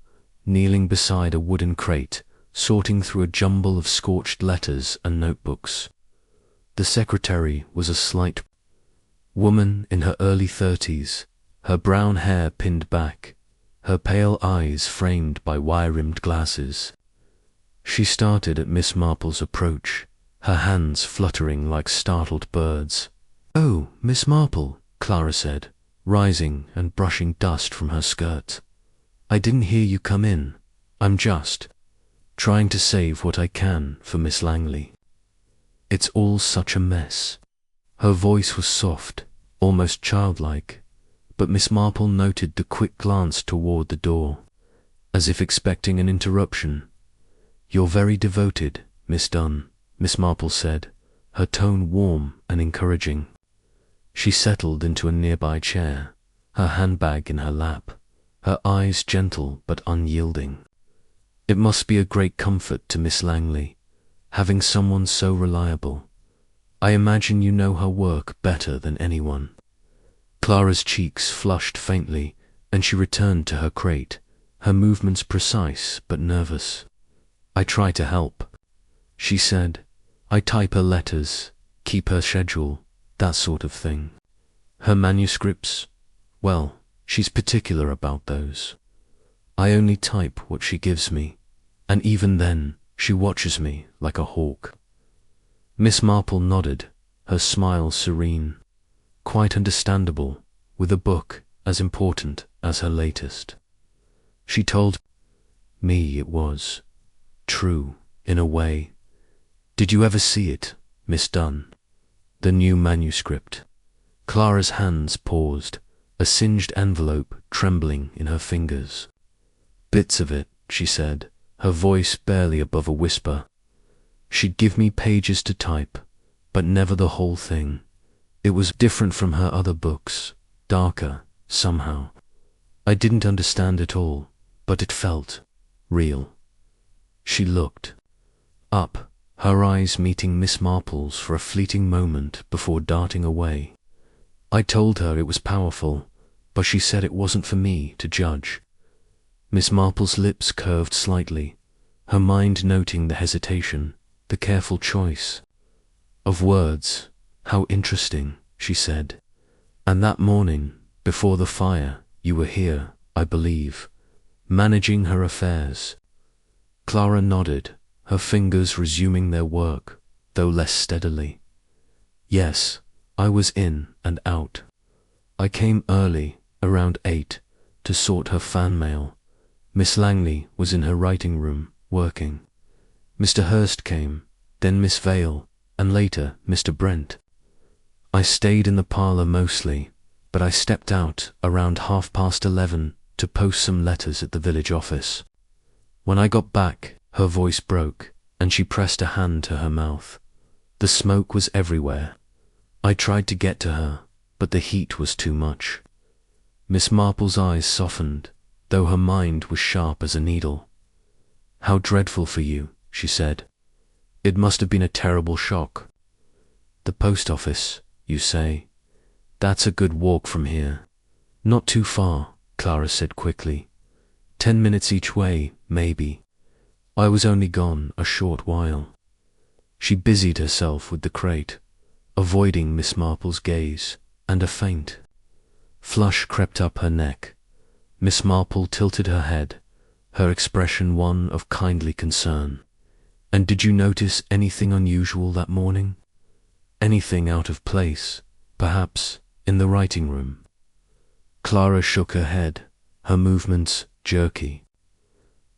kneeling beside a wooden crate, sorting through a jumble of scorched letters and notebooks. The secretary was a slight woman in her early 30s, her brown hair pinned back, her pale eyes framed by wire-rimmed glasses. She started at Miss Marple's approach, her hands fluttering like startled birds. "Oh, Miss Marple," Clara said, rising and brushing dust from her skirt. "I didn't hear you come in. I'm just trying to save what I can for Miss Langley. It's all such a mess." Her voice was soft, almost childlike, but Miss Marple noted the quick glance toward the door, as if expecting an interruption. "You're very devoted, Miss Dunn," Miss Marple said, her tone warm and encouraging. She settled into a nearby chair, her handbag in her lap, her eyes gentle but unyielding. "It must be a great comfort to Miss Langley, having someone so reliable. I imagine you know her work better than anyone." Clara's cheeks flushed faintly, and she returned to her crate, her movements precise but nervous. "I try to help," she said. "I type her letters, keep her schedule, that sort of thing. Her manuscripts, well, she's particular about those. I only type what she gives me, and even then, she watches me like a hawk." Miss Marple nodded, her smile serene. Quite understandable, with a book as important as her latest. She told me it was true, in a way. "Did you ever see it, Miss Dunn? The new manuscript?" Clara's hands paused, a singed envelope trembling in her fingers. "Bits of it," she said, her voice barely above a whisper. "She'd give me pages to type, but never the whole thing. It was different from her other books, darker, somehow. I didn't understand it all, but it felt real." She looked up, her eyes meeting Miss Marple's for a fleeting moment before darting away. "I told her it was powerful, but she said it wasn't for me to judge." Miss Marple's lips curved slightly, her mind noting the hesitation, the careful choice of words. "How interesting," she said. "And that morning, before the fire, you were here, I believe, managing her affairs." Clara nodded, her fingers resuming their work, though less steadily. "Yes, I was in and out. I came early, around 8, to sort her fan mail. Miss Langley was in her writing room, working. Mr. Hurst came, then Miss Vale, and later Mr. Brent. I stayed in the parlour mostly, but I stepped out around 11:30 to post some letters at the village office. When I got back, her voice broke, and she pressed a hand to her mouth. The smoke was everywhere. I tried to get to her, but the heat was too much." Miss Marple's eyes softened, though her mind was sharp as a needle. "How dreadful for you," she said. "It must have been a terrible shock. The post office, you say? That's a good walk from here." "Not too far," Clara said quickly. 10 minutes each way, maybe. I was only gone a short while." She busied herself with the crate, avoiding Miss Marple's gaze, and a faint flush crept up her neck. Miss Marple tilted her head, her expression one of kindly concern. "And did you notice anything unusual that morning? Anything out of place, perhaps, in the writing room?" Clara shook her head, her movements jerky.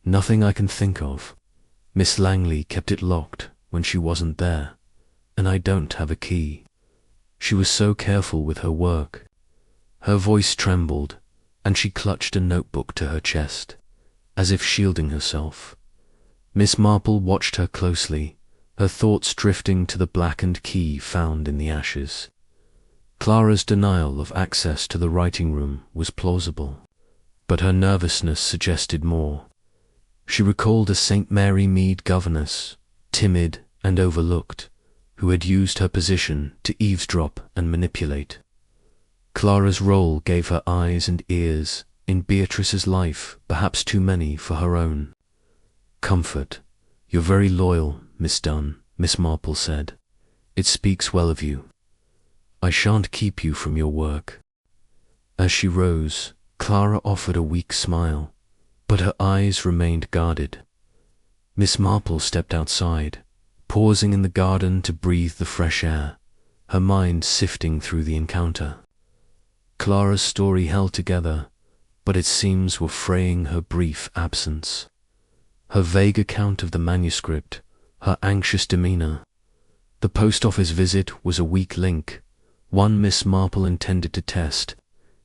"Nothing I can think of. Miss Langley kept it locked when she wasn't there, and I don't have a key. She was so careful with her work." Her voice trembled, and she clutched a notebook to her chest, as if shielding herself. Miss Marple watched her closely, her thoughts drifting to the blackened key found in the ashes. Clara's denial of access to the writing room was plausible, but her nervousness suggested more. She recalled a St. Mary Mead governess, timid and overlooked, who had used her position to eavesdrop and manipulate. Clara's role gave her eyes and ears in Beatrice's life, perhaps too many for her own. "Comfort. You're very loyal, Miss Dunn," Miss Marple said. "It speaks well of you. I shan't keep you from your work." As she rose, Clara offered a weak smile, but her eyes remained guarded. Miss Marple stepped outside, pausing in the garden to breathe the fresh air, her mind sifting through the encounter. Clara's story held together, but its seams were fraying her brief absence. Her vague account of the manuscript, her anxious demeanor. The post office visit was a weak link, one Miss Marple intended to test.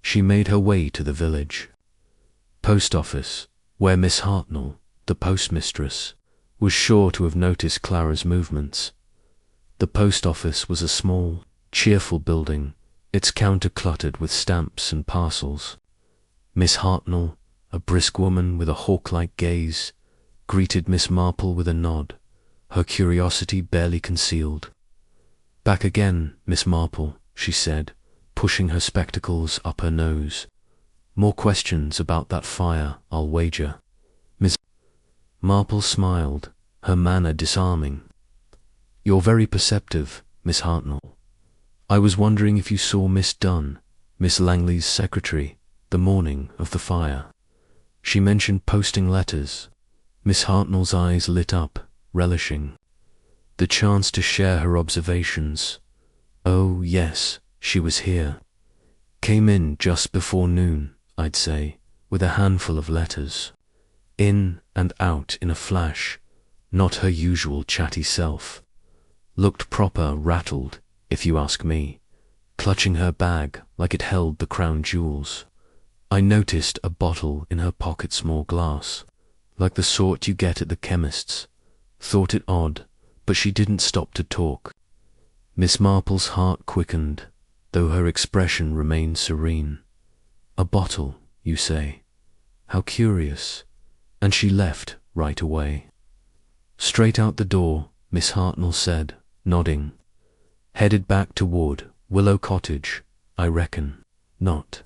She made her way to the village post office, where Miss Hartnell, the postmistress, was sure to have noticed Clara's movements. The post office was a small, cheerful building, its counter cluttered with stamps and parcels. Miss Hartnell, a brisk woman with a hawk-like gaze, greeted Miss Marple with a nod, her curiosity barely concealed. "Back again, Miss Marple," she said, pushing her spectacles up her nose. "More questions about that fire, I'll wager." Miss Marple smiled, her manner disarming. "You're very perceptive, Miss Hartnell. I was wondering if you saw Miss Dunn, Miss Langley's secretary, the morning of the fire. She mentioned posting letters." Miss Hartnell's eyes lit up, relishing the chance to share her observations. "Oh, yes, she was here. Came in just before noon, I'd say, with a handful of letters. In and out in a flash, not her usual chatty self. Looked proper rattled, if you ask me, clutching her bag like it held the crown jewels. I noticed a bottle in her pocket, small glass, like the sort you get at the chemist's. Thought it odd, but she didn't stop to talk." Miss Marple's heart quickened, though her expression remained serene. "A bottle, you say? How curious." And she left right away. "Straight out the door," Miss Hartnell said, nodding. "Headed back toward Willow Cottage, I reckon." Not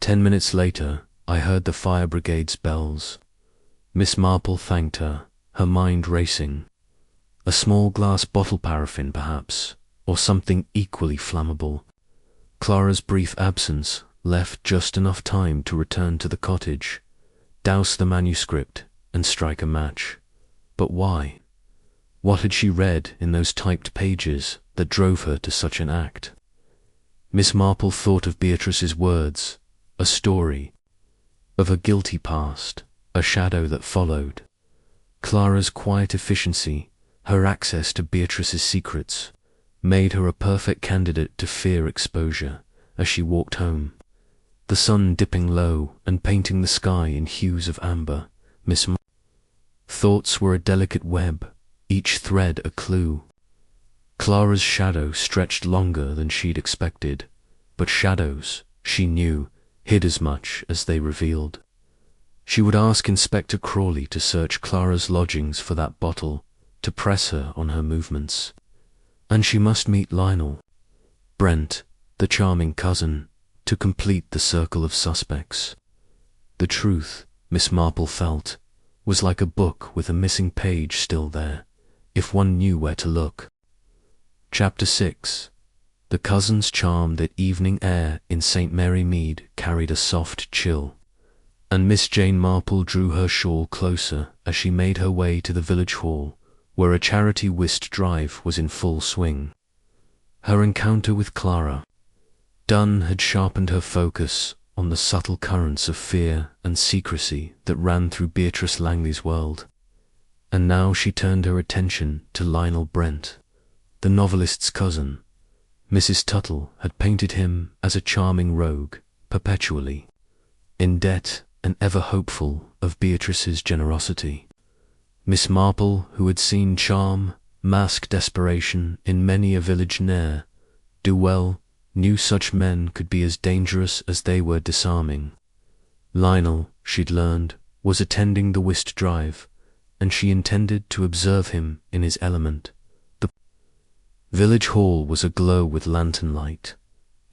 10 minutes later, I heard the fire brigade's bells. Miss Marple thanked her, her mind racing. A small glass bottle, paraffin perhaps, or something equally flammable. Clara's brief absence left just enough time to return to the cottage, douse the manuscript, and strike a match. But why? What had she read in those typed pages that drove her to such an act? Miss Marple thought of Beatrice's words, a story, of a guilty past, a shadow that followed. Clara's quiet efficiency, her access to Beatrice's secrets, made her a perfect candidate to fear exposure as she walked home. The sun dipping low and painting the sky in hues of amber, Miss Marple's thoughts were a delicate web, each thread a clue. Clara's shadow stretched longer than she'd expected, but shadows, she knew, hid as much as they revealed. She would ask Inspector Crawley to search Clara's lodgings for that bottle, to press her on her movements. And she must meet Lionel, Brent, the charming cousin, to complete the circle of suspects. The truth, Miss Marple felt, was like a book with a missing page still there, if one knew where to look. Chapter 6. The cousin's charm. That evening air in St. Mary Mead carried a soft chill, and Miss Jane Marple drew her shawl closer as she made her way to the village hall, where a charity whist drive was in full swing. Her encounter with Clara Dunn had sharpened her focus on the subtle currents of fear and secrecy that ran through Beatrice Langley's world, and now she turned her attention to Lionel Brent, the novelist's cousin. Mrs. Tuttle had painted him as a charming rogue, perpetually in debt and ever hopeful of Beatrice's generosity. Miss Marple, who had seen charm, mask desperation in many a village ne'er-do well, knew such men could be as dangerous as they were disarming. Lionel, she'd learned, was attending the whist drive, and she intended to observe him in his element. The village hall was aglow with lantern light,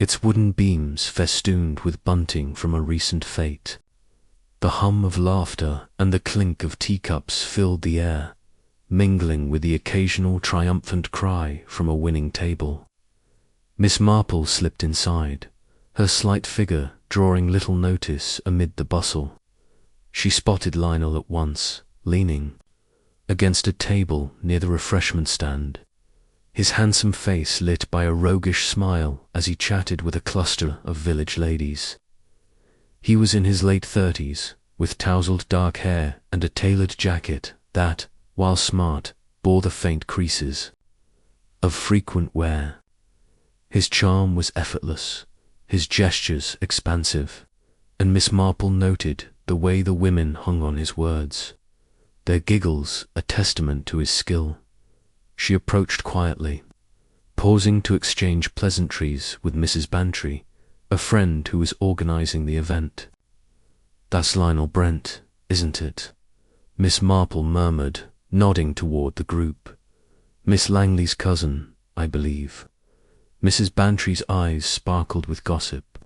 its wooden beams festooned with bunting from a recent fete. The hum of laughter and the clink of teacups filled the air, mingling with the occasional triumphant cry from a winning table. Miss Marple slipped inside, her slight figure drawing little notice amid the bustle. She spotted Lionel at once, leaning, against a table near the refreshment stand, his handsome face lit by a roguish smile as he chatted with a cluster of village ladies. He was in his late 30s, with tousled dark hair and a tailored jacket that, while smart, bore the faint creases of frequent wear. His charm was effortless, his gestures expansive, and Miss Marple noted the way the women hung on his words, their giggles a testament to his skill. She approached quietly, pausing to exchange pleasantries with Mrs. Bantry, a friend who was organizing the event. "That's Lionel Brent, isn't it?" Miss Marple murmured, nodding toward the group. "Miss Langley's cousin, I believe." Mrs. Bantry's eyes sparkled with gossip.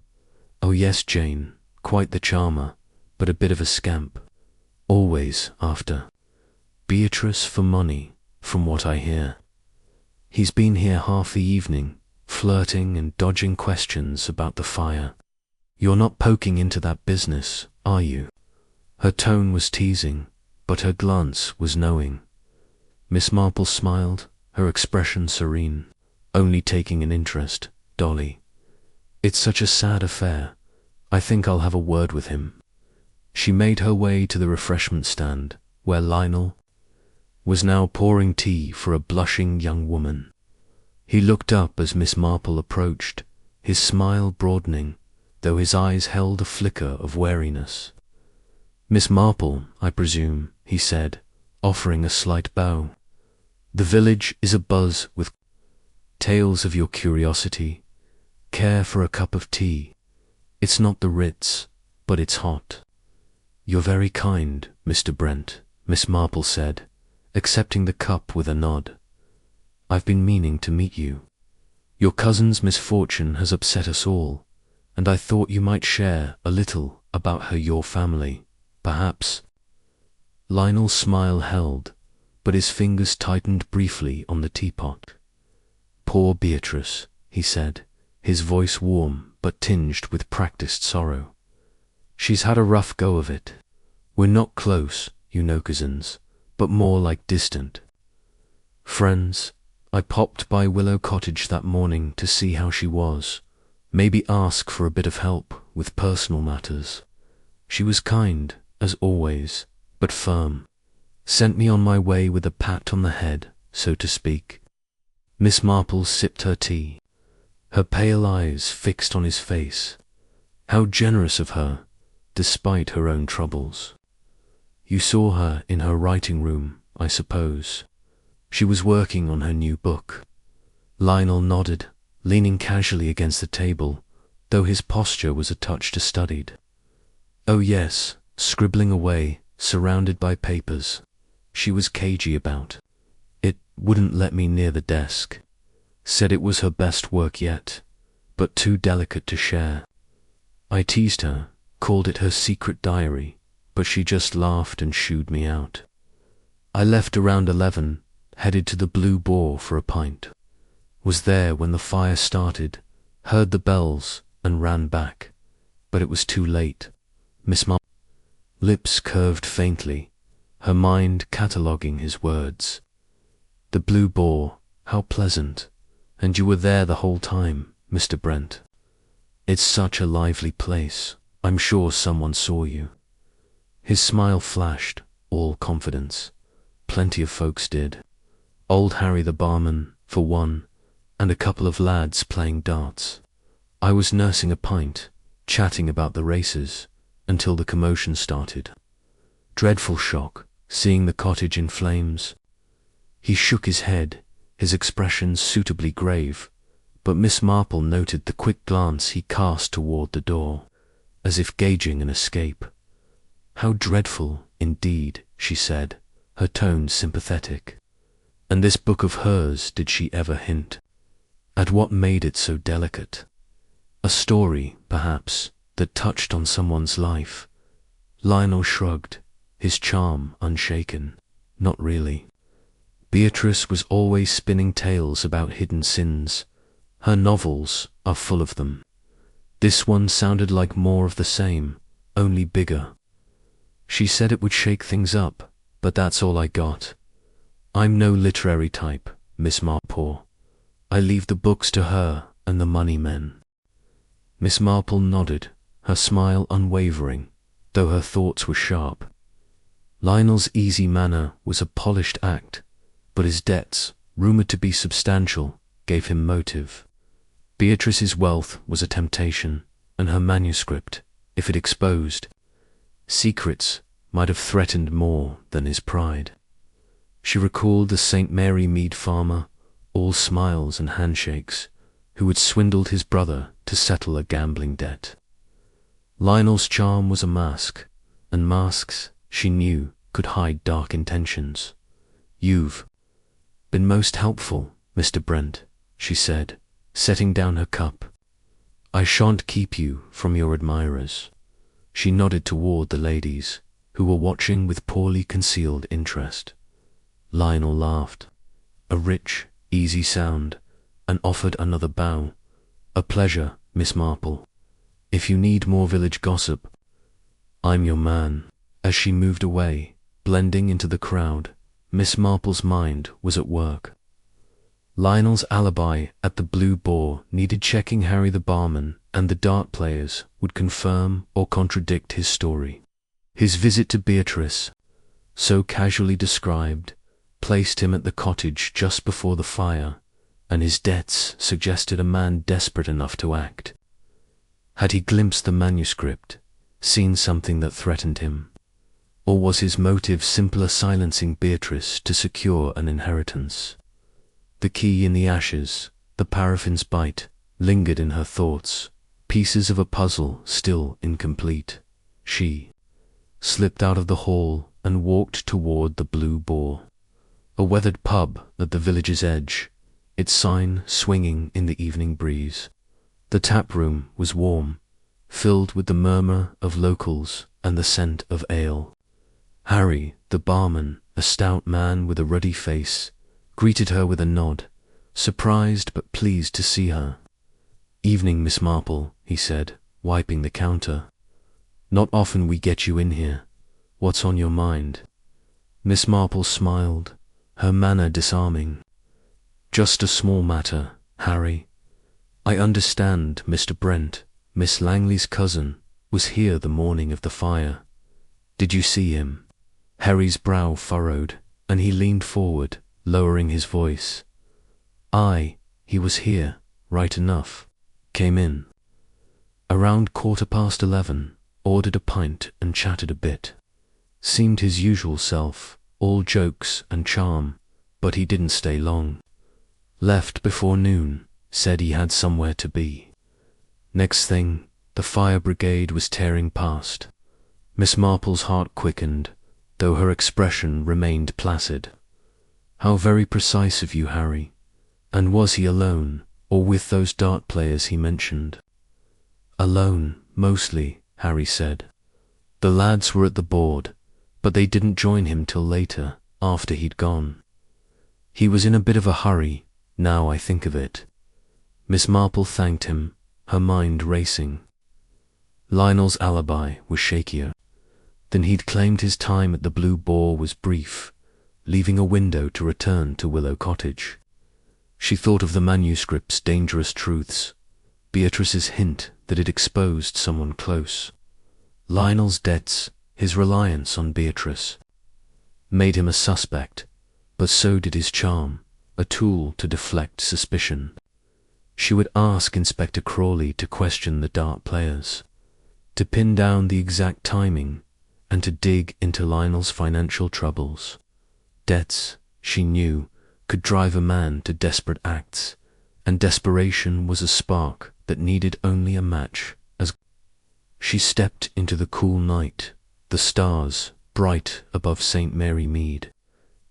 "Oh yes, Jane, quite the charmer, but a bit of a scamp. Always after Beatrice for money, from what I hear. He's been here half the evening, flirting and dodging questions about the fire. You're not poking into that business, are you?" Her tone was teasing, but her glance was knowing. Miss Marple smiled, her expression serene. "Only taking an interest, Dolly. It's such a sad affair. I think I'll have a word with him." She made her way to the refreshment stand, where Lionel was now pouring tea for a blushing young woman. He looked up as Miss Marple approached, his smile broadening, though his eyes held a flicker of wariness. "Miss Marple, I presume," he said, offering a slight bow. "The village is abuzz with tales of your curiosity. Care for a cup of tea? It's not the Ritz, but it's hot." "You're very kind, Mr. Brent," Miss Marple said, accepting the cup with a nod. "I've been meaning to meet you. Your cousin's misfortune has upset us all, and I thought you might share a little about your family, perhaps." Lionel's smile held, but his fingers tightened briefly on the teapot. "Poor Beatrice," he said, his voice warm but tinged with practiced sorrow. "She's had a rough go of it. We're not close, you know, cousins, but more like distant friends. I popped by Willow Cottage that morning to see how she was, maybe ask for a bit of help with personal matters. She was kind, as always, but firm. Sent me on my way with a pat on the head, so to speak." Miss Marple sipped her tea, her pale eyes fixed on his face. How generous of her, despite her own troubles. "You saw her in her writing room, I suppose. She was working on her new book." Lionel nodded, leaning casually against the table, though his posture was a touch studied. "Oh yes, scribbling away, surrounded by papers. She was cagey about it, wouldn't let me near the desk. Said it was her best work yet, but too delicate to share. I teased her, called it her secret diary, but she just laughed and shooed me out. I left around 11, headed to the Blue Boar for a pint. Was there when the fire started, heard the bells, and ran back. But it was too late." Miss Marple lips curved faintly, her mind cataloguing his words. "The Blue Boar, how pleasant. And you were there the whole time, Mr. Brent. It's such a lively place. I'm sure someone saw you." His smile flashed, all confidence. Plenty of folks did. Old Harry the barman, for one, and a couple of lads playing darts. I was nursing a pint, chatting about the races, until the commotion started. Dreadful shock, seeing the cottage in flames. He shook his head, his expression suitably grave, but Miss Marple noted the quick glance he cast toward the door, as if gauging an escape. "How dreadful, indeed," she said, her tone sympathetic. And this book of hers, did she ever hint at what made it so delicate? A story, perhaps, that touched on someone's life. Lionel shrugged, his charm unshaken. Not really. Beatrice was always spinning tales about hidden sins. Her novels are full of them. This one sounded like more of the same, only bigger. She said it would shake things up, but that's all I got. I'm no literary type, Miss Marple. I leave the books to her and the money men. Miss Marple nodded, her smile unwavering, though her thoughts were sharp. Lionel's easy manner was a polished act, but his debts, rumoured to be substantial, gave him motive. Beatrice's wealth was a temptation, and her manuscript, if it exposed secrets, might have threatened more than his pride. She recalled the St. Mary Mead farmer, all smiles and handshakes, who had swindled his brother to settle a gambling debt. Lionel's charm was a mask, and masks, she knew, could hide dark intentions. "You've been most helpful, Mr. Brent," she said, setting down her cup. "I shan't keep you from your admirers." She nodded toward the ladies, who were watching with poorly concealed interest. Lionel laughed, a rich, easy sound, and offered another bow. "A pleasure, Miss Marple. If you need more village gossip, I'm your man." As she moved away, blending into the crowd, Miss Marple's mind was at work. Lionel's alibi at the Blue Boar needed checking. Harry the barman and the dart players would confirm or contradict his story. His visit to Beatrice, so casually described, placed him at the cottage just before the fire, and his debts suggested a man desperate enough to act. Had he glimpsed the manuscript, seen something that threatened him? Or was his motive simpler silencing Beatrice to secure an inheritance? The key in the ashes, the paraffin's bite, lingered in her thoughts, pieces of a puzzle still incomplete. She slipped out of the hall and walked toward the Blue Boar, a weathered pub at the village's edge, its sign swinging in the evening breeze. The tap room was warm, filled with the murmur of locals and the scent of ale. Harry, the barman, a stout man with a ruddy face, greeted her with a nod, surprised but pleased to see her. "Evening, Miss Marple," he said, wiping the counter. "Not often we get you in here. What's on your mind?" Miss Marple smiled, her manner disarming. "Just a small matter, Harry. I understand Mr. Brent, Miss Langley's cousin, was here the morning of the fire. Did you see him?" Harry's brow furrowed, and he leaned forward, lowering his voice. "Aye, he was here, right enough. Came in around 11:15, ordered a pint and chatted a bit. Seemed his usual self, all jokes and charm, but he didn't stay long. Left before noon, said he had somewhere to be. Next thing, the fire brigade was tearing past." Miss Marple's heart quickened, though her expression remained placid. "How very precise of you, Harry. And was he alone, or with those dart players he mentioned?" "Alone, mostly," Harry said. "The lads were at the board, but they didn't join him till later, after he'd gone. He was in a bit of a hurry, now I think of it." Miss Marple thanked him, her mind racing. Lionel's alibi was shakier. Then he'd claimed his time at the Blue Boar was brief, leaving a window to return to Willow Cottage. She thought of the manuscript's dangerous truths, Beatrice's hint that it exposed someone close. Lionel's debts, his reliance on Beatrice, made him a suspect, but so did his charm, a tool to deflect suspicion. She would ask Inspector Crawley to question the dart players, to pin down the exact timing, and to dig into Lionel's financial troubles. Debts, she knew, could drive a man to desperate acts, and desperation was a spark that needed only a match. As she stepped into the cool night, the stars bright above St. Mary Mead,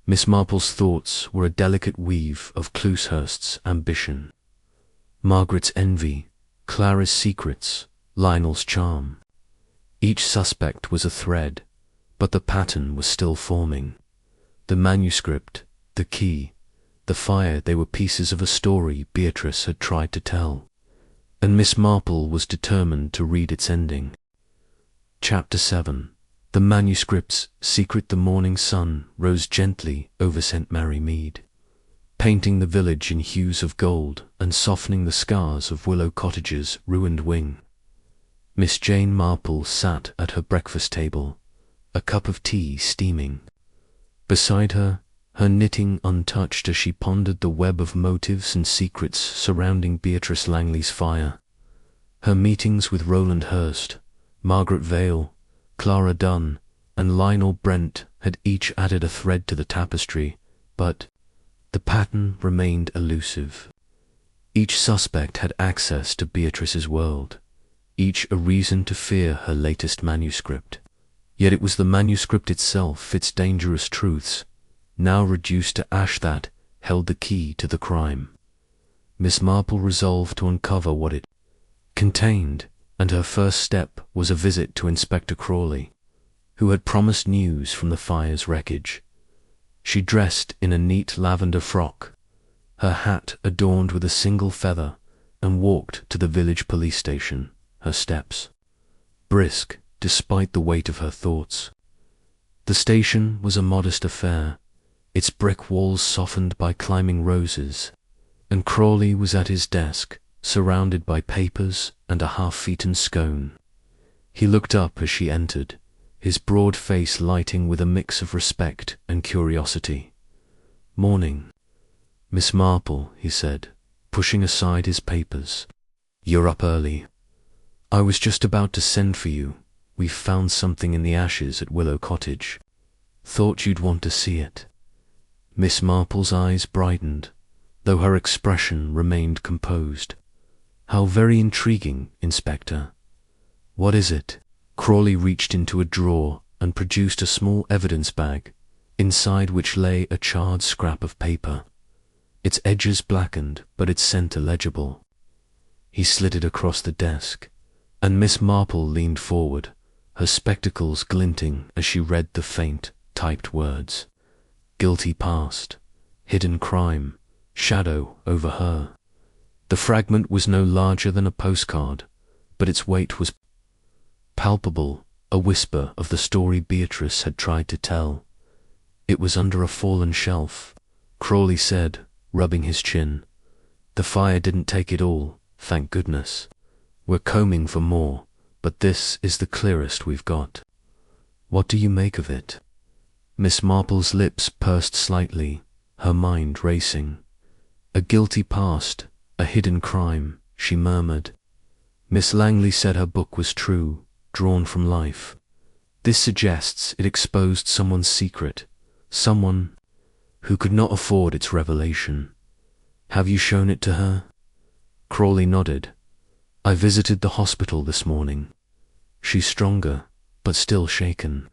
Miss Marple's thoughts were a delicate weave of Clusehurst's ambition, Margaret's envy, Clara's secrets, Lionel's charm. Each suspect was a thread, but the pattern was still forming. The manuscript, the key, the fire, they were pieces of a story Beatrice had tried to tell, and Miss Marple was determined to read its ending. Chapter 7. The manuscript's secret. The morning sun rose gently over St. Mary Mead, painting the village in hues of gold and softening the scars of Willow Cottage's ruined wing. Miss Jane Marple sat at her breakfast table, a cup of tea steaming. Beside her, her knitting untouched as she pondered the web of motives and secrets surrounding Beatrice Langley's fire. Her meetings with Roland Hurst, Margaret Vale, Clara Dunn, and Lionel Brent had each added a thread to the tapestry, but the pattern remained elusive. Each suspect had access to Beatrice's world, each a reason to fear her latest manuscript. Yet it was the manuscript itself, its dangerous truths, now reduced to ash, that held the key to the crime. Miss Marple resolved to uncover what it contained, and her first step was a visit to Inspector Crawley, who had promised news from the fire's wreckage. She dressed in a neat lavender frock, her hat adorned with a single feather, and walked to the village police station, her steps brisk despite the weight of her thoughts. The station was a modest affair, its brick walls softened by climbing roses, and Crawley was at his desk, surrounded by papers and a half-eaten scone. He looked up as she entered, his broad face lighting with a mix of respect and curiosity. "Morning, Miss Marple," he said, pushing aside his papers. "You're up early. I was just about to send for you. We've found something in the ashes at Willow Cottage. Thought you'd want to see it." Miss Marple's eyes brightened, though her expression remained composed. "How very intriguing, Inspector. What is it?" Crawley reached into a drawer and produced a small evidence bag, inside which lay a charred scrap of paper, its edges blackened but its center legible. He slid it across the desk, and Miss Marple leaned forward, her spectacles glinting as she read the faint, typed words. Guilty past, hidden crime, shadow over her. The fragment was no larger than a postcard, but its weight was palpable, a whisper of the story Beatrice had tried to tell. "It was under a fallen shelf," Crawley said, rubbing his chin. "The fire didn't take it all, thank goodness. We're combing for more, but this is the clearest we've got. What do you make of it?" Miss Marple's lips pursed slightly, her mind racing. "A guilty past, a hidden crime," she murmured. "Miss Langley said her book was true, drawn from life. This suggests it exposed someone's secret, someone who could not afford its revelation. Have you shown it to her?" Crawley nodded. "I visited the hospital this morning. She's stronger, but still shaken.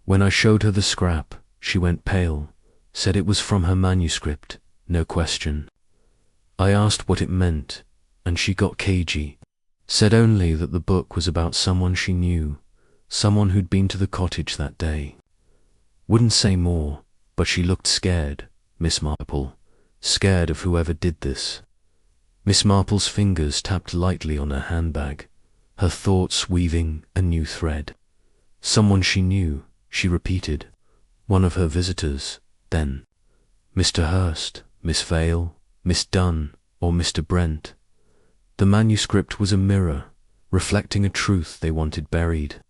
When I showed her the scrap, she went pale, said it was from her manuscript, no question. I asked what it meant, and she got cagey, said only that the book was about someone she knew, someone who'd been to the cottage that day. Wouldn't say more, but she looked scared, Miss Marple, scared of whoever did this." Miss Marple's fingers tapped lightly on her handbag, her thoughts weaving a new thread. "Someone she knew," she repeated. "One of her visitors, then. Mr. Hurst, Miss Vale, Miss Dunn, or Mr. Brent. The manuscript was a mirror, reflecting a truth they wanted buried.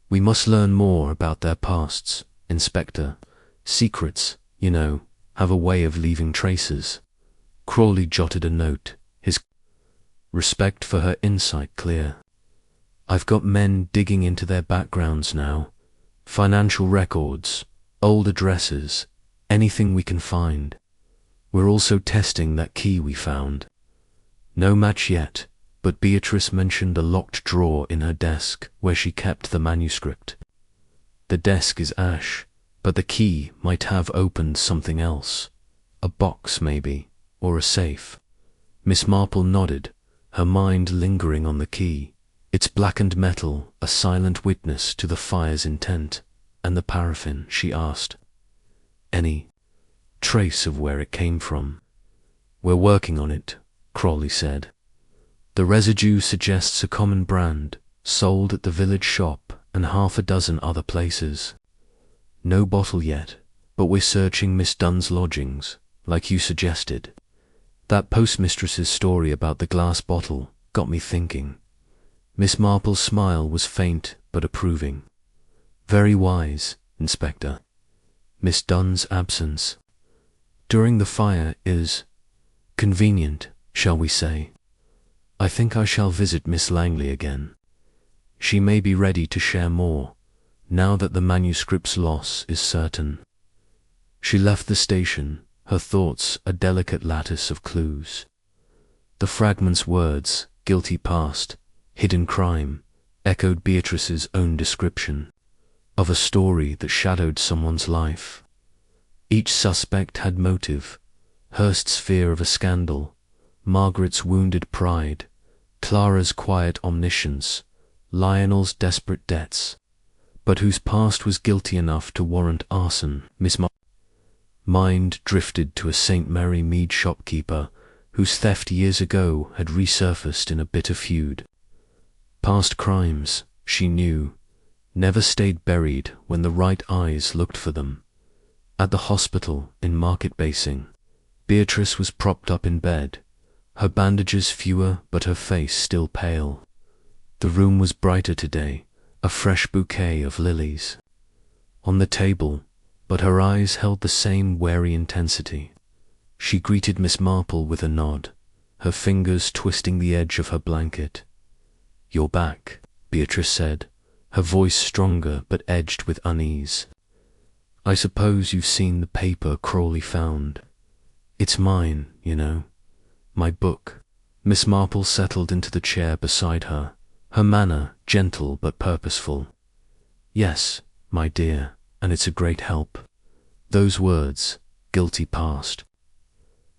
We must learn more about their pasts, Inspector. Secrets, you know, have a way of leaving traces." Crawley jotted a note, his respect for her insight clear. "I've got men digging into their backgrounds now. Financial records, old addresses, anything we can find. We're also testing that key we found. No match yet, but Beatrice mentioned a locked drawer in her desk where she kept the manuscript. The desk is ash, but the key might have opened something else. A box, maybe, or a safe." Miss Marple nodded, her mind lingering on the key, its blackened metal a silent witness to the fire's intent. "And the paraffin?" she asked. "Any trace of where it came from?" "We're working on it," Crawley said. "The residue suggests a common brand, sold at the village shop and half a dozen other places. No bottle yet, but we're searching Miss Dunn's lodgings, like you suggested. That postmistress's story about the glass bottle got me thinking. Miss Marple's smile was faint but approving. Very wise, Inspector. Miss Dunn's absence during the fire is convenient, shall we say. I think I shall visit Miss Langley again. She may be ready to share more, now that the manuscript's loss is certain. She left the station, her thoughts a delicate lattice of clues. The fragment's words, guilty past, hidden crime, echoed Beatrice's own description of a story that shadowed someone's life. Each suspect had motive: Hurst's fear of a scandal, Margaret's wounded pride, Clara's quiet omniscience, Lionel's desperate debts, but whose past was guilty enough to warrant arson. Miss Marple's mind drifted to a St. Mary Mead shopkeeper whose theft years ago had resurfaced in a bitter feud. Past crimes, she knew, never stayed buried when the right eyes looked for them. At the hospital in Market Basing, Beatrice was propped up in bed, her bandages fewer but her face still pale. The room was brighter today, a fresh bouquet of lilies on the table, but her eyes held the same wary intensity. She greeted Miss Marple with a nod, her fingers twisting the edge of her blanket. "You're back," Beatrice said, her voice stronger but edged with unease. "I suppose you've seen the paper Crawley found. It's mine, you know. My book." Miss Marple settled into the chair beside her, her manner gentle but purposeful. "Yes, my dear, and it's a great help." Those words, guilty past,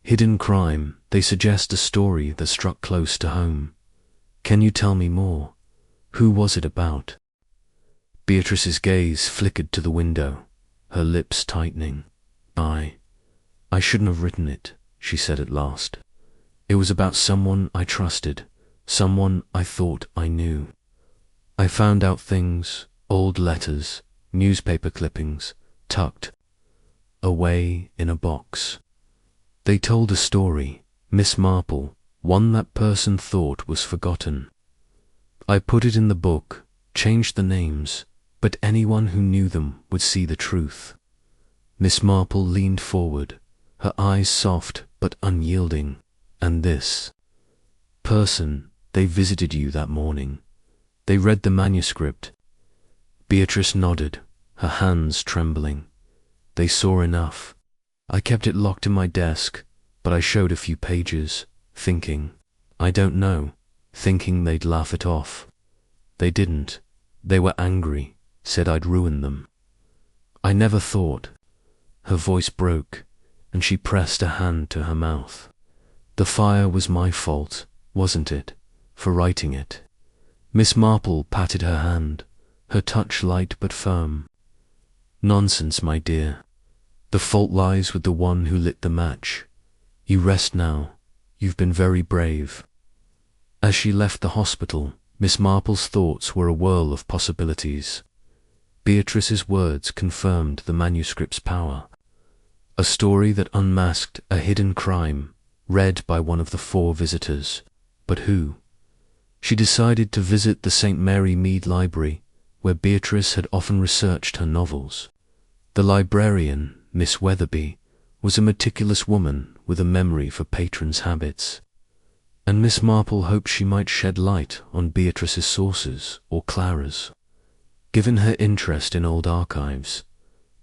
hidden crime, they suggest a story that struck close to home. Can you tell me more? Who was it about? Beatrice's gaze flickered to the window, her lips tightening. I shouldn't have written it," she said at last. "It was about someone I trusted, someone I thought I knew. I found out things, old letters, newspaper clippings, tucked away in a box. They told a story, Miss Marple, one that person thought was forgotten. I put it in the book, changed the names, but anyone who knew them would see the truth." Miss Marple leaned forward, her eyes soft but unyielding. "And this person, they visited you that morning. They read the manuscript." Beatrice nodded, her hands trembling. "They saw enough. I kept it locked in my desk, but I showed a few pages, thinking, I don't know, thinking they'd laugh it off. They didn't. They were angry, said I'd ruined them. I never thought." Her voice broke, and she pressed a hand to her mouth. "The fire was my fault, wasn't it, for writing it?" Miss Marple patted her hand, her touch light but firm. "Nonsense, my dear. The fault lies with the one who lit the match. You rest now. You've been very brave." As she left the hospital, Miss Marple's thoughts were a whirl of possibilities. Beatrice's words confirmed the manuscript's power. A story that unmasked a hidden crime, read by one of the 4 visitors. But who? She decided to visit the St. Mary Mead Library, where Beatrice had often researched her novels. The librarian, Miss Weatherby, was a meticulous woman with a memory for patrons' habits, and Miss Marple hoped she might shed light on Beatrice's sources or Clara's. Given her interest in old archives,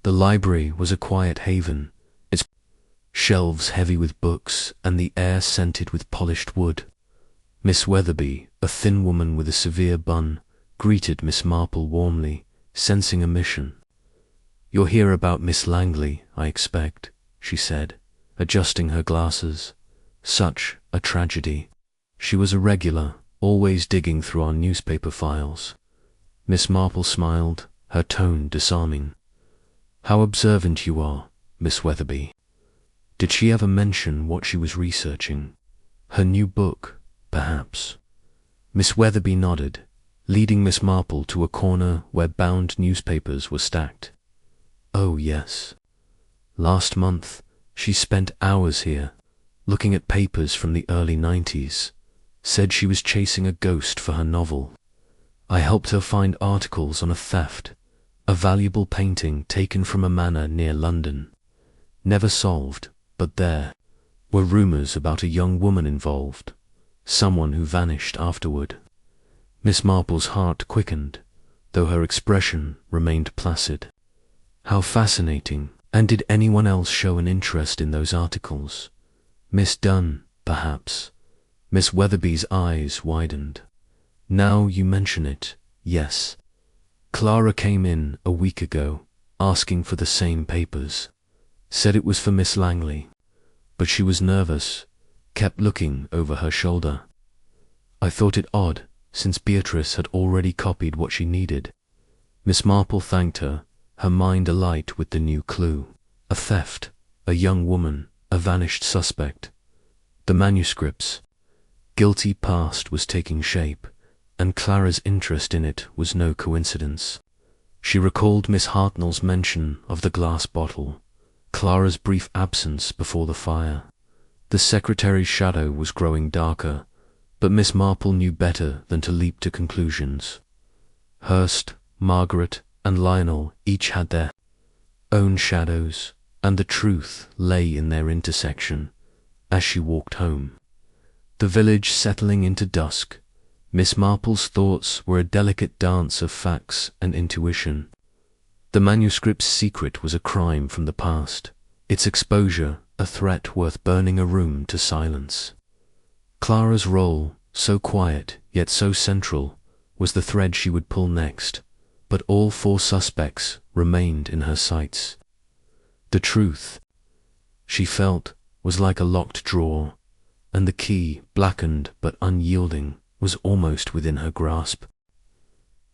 the library was a quiet haven, its shelves heavy with books and the air scented with polished wood. Miss Weatherby, a thin woman with a severe bun, greeted Miss Marple warmly, sensing a mission. "You're here about Miss Langley, I expect," she said, adjusting her glasses. "Such a tragedy. She was a regular, always digging through our newspaper files." Miss Marple smiled, her tone disarming. "How observant you are, Miss Weatherby. Did she ever mention what she was researching? Her new book, perhaps?" Miss Weatherby nodded, leading Miss Marple to a corner where bound newspapers were stacked. Oh yes. Last month, she spent hours here, looking at papers from the early 90s, said she was chasing a ghost for her novel. I helped her find articles on a theft, a valuable painting taken from a manor near London. Never solved, but there were rumors about a young woman involved, someone who vanished afterward. Miss Marple's heart quickened, though her expression remained placid. How fascinating, and did anyone else show an interest in those articles? Miss Dunn, perhaps. Miss Weatherby's eyes widened. Now you mention it, yes. Clara came in a week ago, asking for the same papers. Said it was for Miss Langley, but she was nervous, kept looking over her shoulder. I thought it odd, since Beatrice had already copied what she needed. Miss Marple thanked her, her mind alight with the new clue. A theft, a young woman, a vanished suspect. The manuscripts. Guilty past was taking shape, and Clara's interest in it was no coincidence. She recalled Miss Hartnell's mention of the glass bottle, Clara's brief absence before the fire. The secretary's shadow was growing darker, but Miss Marple knew better than to leap to conclusions. Hurst, Margaret, and Lionel each had their own shadows, and the truth lay in their intersection as she walked home. The village settling into dusk, Miss Marple's thoughts were a delicate dance of facts and intuition. The manuscript's secret was a crime from the past, its exposure a threat worth burning a room to silence. Clara's role, so quiet yet so central, was the thread she would pull next, but all 4 suspects remained in her sights. The truth, she felt, was like a locked drawer, and the key, blackened but unyielding, was almost within her grasp.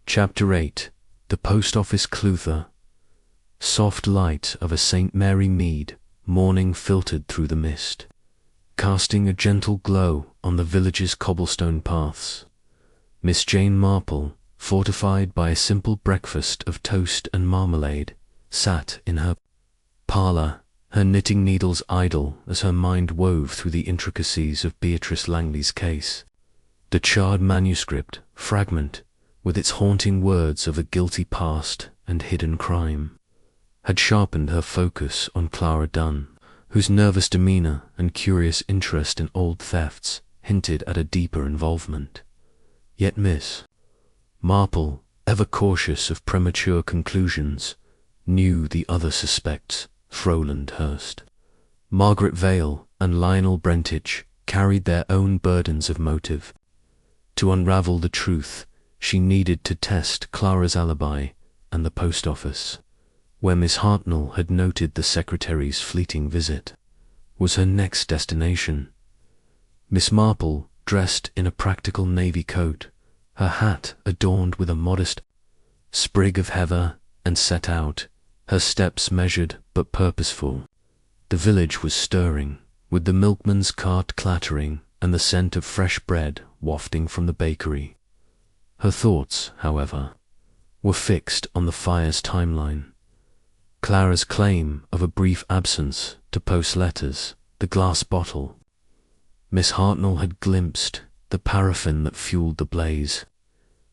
Chapter 8. The Post Office Cluther. Soft light of a St. Mary mead, morning filtered through the mist, casting a gentle glow on the village's cobblestone paths. Miss Jane Marple, fortified by a simple breakfast of toast and marmalade, sat in her parlour, her knitting needles idle as her mind wove through the intricacies of Beatrice Langley's case. The charred manuscript, fragment, with its haunting words of a guilty past and hidden crime, had sharpened her focus on Clara Dunn, whose nervous demeanour and curious interest in old thefts hinted at a deeper involvement. Yet Miss Marple, ever cautious of premature conclusions, knew the other suspects, Froland Hurst, Margaret Vale, and Lionel Brentich, carried their own burdens of motive. To unravel the truth, she needed to test Clara's alibi and the post office, where Miss Hartnell had noted the secretary's fleeting visit, was her next destination. Miss Marple, dressed in a practical navy coat, her hat adorned with a modest sprig of heather, and set out, her steps measured but purposeful. The village was stirring, with the milkman's cart clattering and the scent of fresh bread wafting from the bakery. Her thoughts, however, were fixed on the fire's timeline. Clara's claim of a brief absence to post letters, the glass bottle. Miss Hartnell had glimpsed the paraffin that fueled the blaze.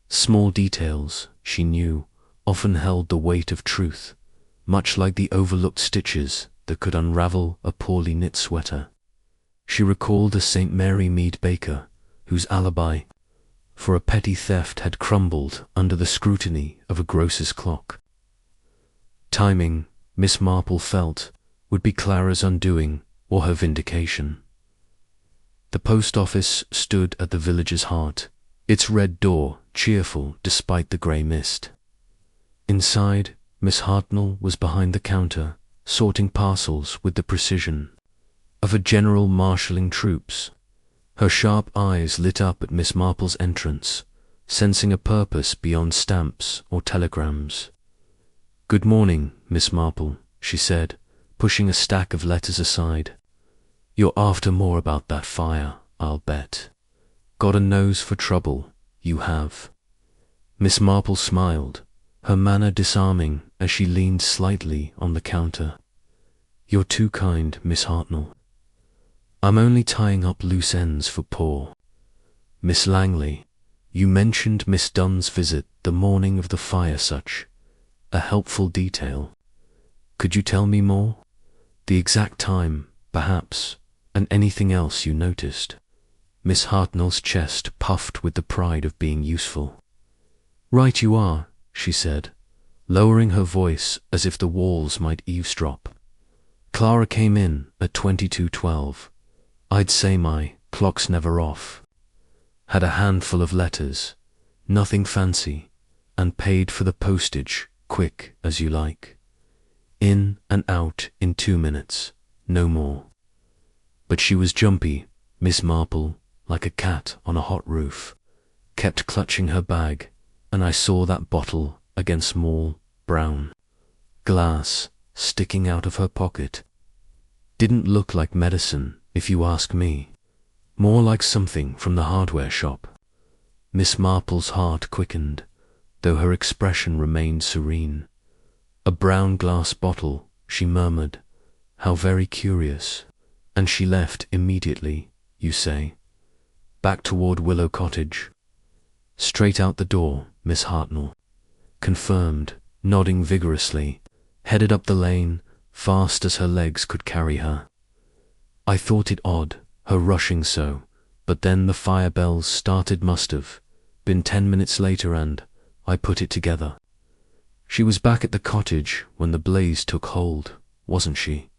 Small details, she knew, often held the weight of truth, much like the overlooked stitches that could unravel a poorly knit sweater. She recalled a St. Mary mead baker, whose alibi for a petty theft had crumbled under the scrutiny of a grocer's clock. Timing, Miss Marple felt, would be Clara's undoing or her vindication. The post office stood at the village's heart, its red door cheerful despite the grey mist. Inside, Miss Hartnell was behind the counter, sorting parcels with the precision of a general marshalling troops. Her sharp eyes lit up at Miss Marple's entrance, sensing a purpose beyond stamps or telegrams. "Good morning, Miss Marple," she said, pushing a stack of letters aside. "You're after more about that fire, I'll bet. Got a nose for trouble, you have." Miss Marple smiled, her manner disarming as she leaned slightly on the counter. "You're too kind, Miss Hartnell. I'm only tying up loose ends for poor Miss Langley. You mentioned Miss Dunn's visit the morning of the fire, such a helpful detail. Could you tell me more? The exact time, perhaps, and anything else you noticed?" Miss Hartnell's chest puffed with the pride of being useful. "Right you are," she said, lowering her voice as if the walls might eavesdrop. "Clara came in at 22:12. I'd say my clock's never off. Had a handful of letters, nothing fancy, and paid for the postage, quick as you like. In and out in 2 minutes, no more. But she was jumpy, Miss Marple, like a cat on a hot roof, kept clutching her bag, and I saw that bottle against small, brown glass sticking out of her pocket. Didn't look like medicine, if you ask me. More like something from the hardware shop." Miss Marple's heart quickened, though her expression remained serene. "A brown glass bottle," she murmured. "How very curious. And she left immediately, you say? Back toward Willow Cottage?" "Straight out the door, Miss Hartnell," confirmed, nodding vigorously, headed up the lane, fast as her legs could carry her. "I thought it odd, her rushing so, but then the fire bells started. Must have been 10 minutes later, and I put it together. She was back at the cottage when the blaze took hold, wasn't she?"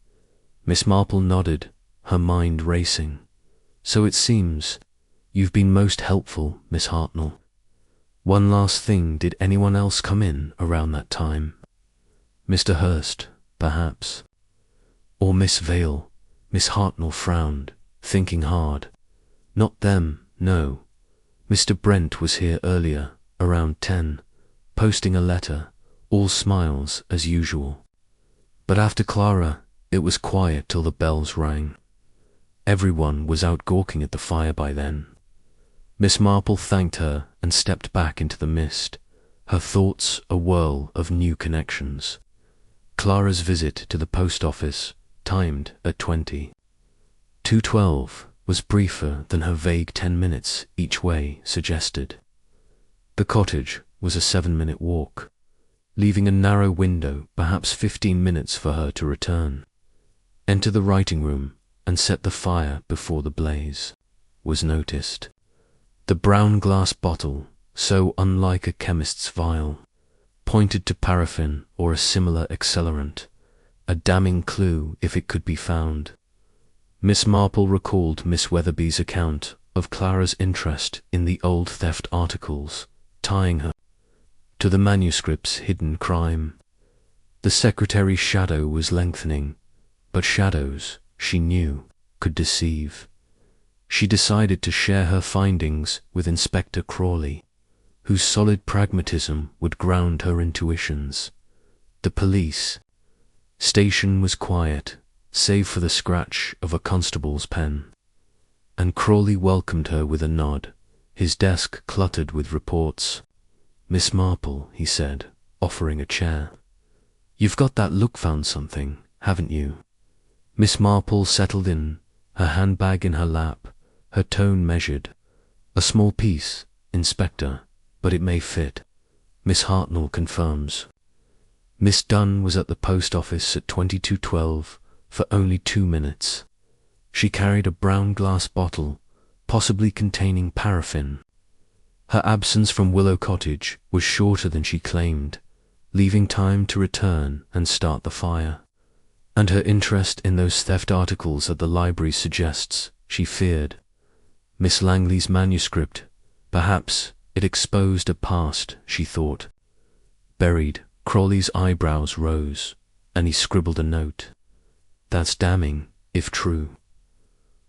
Miss Marple nodded, her mind racing. "So it seems. You've been most helpful, Miss Hartnell. One last thing, did anyone else come in around that time? Mr. Hurst, perhaps? Or Miss Vale?" Miss Hartnell frowned, thinking hard. "Not them, no. Mr. Brent was here earlier, around 10, posting a letter, all smiles as usual. But after Clara, it was quiet till the bells rang. Everyone was out gawking at the fire by then." Miss Marple thanked her and stepped back into the mist, her thoughts a whirl of new connections. Clara's visit to the post office, timed at 22:12, was briefer than her vague 10 minutes each way suggested. The cottage was a 7-minute walk, leaving a narrow window, perhaps 15 minutes for her to return. Enter the writing room and set the fire before the blaze was noticed. The brown glass bottle, so unlike a chemist's vial, pointed to paraffin or a similar accelerant, a damning clue if it could be found. Miss Marple recalled Miss Weatherby's account of Clara's interest in the old theft articles, tying her to the manuscript's hidden crime. The secretary's shadow was lengthening, but shadows, she knew, could deceive. She decided to share her findings with Inspector Crawley, whose solid pragmatism would ground her intuitions. The police station was quiet, save for the scratch of a constable's pen, and Crawley welcomed her with a nod, his desk cluttered with reports. "Miss Marple," he said, offering a chair. "You've got that look, found something, haven't you?" Miss Marple settled in, her handbag in her lap, her tone measured. "A small piece, Inspector, but it may fit. Miss Hartnell confirms. Miss Dunn was at the post office at 22:12 for only 2 minutes. She carried a brown glass bottle, possibly containing paraffin. Her absence from Willow Cottage was shorter than she claimed, leaving time to return and start the fire. And her interest in those theft articles at the library suggests, she feared, Miss Langley's manuscript. Perhaps it exposed a past, she thought. Buried, Crawley's eyebrows rose, and he scribbled a note. "That's damning, if true.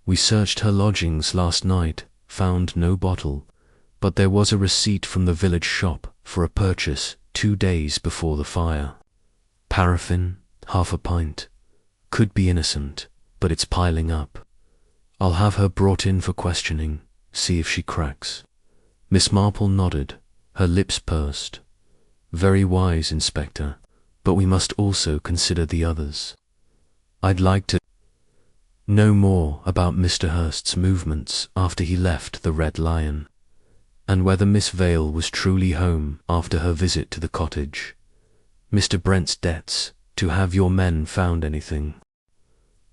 We searched her lodgings last night, found no bottle, but there was a receipt from the village shop for a purchase 2 days before the fire. Paraffin, half a pint. Could be innocent, but it's piling up. I'll have her brought in for questioning, see if she cracks." Miss Marple nodded, Her lips pursed. "Very wise, Inspector, but we must also consider the others. I'd like to know more about Mr. Hurst's movements after he left the Red Lion, and whether Miss Vale was truly home after her visit to the cottage. Mr. Brent's debts, to have your men found anything?"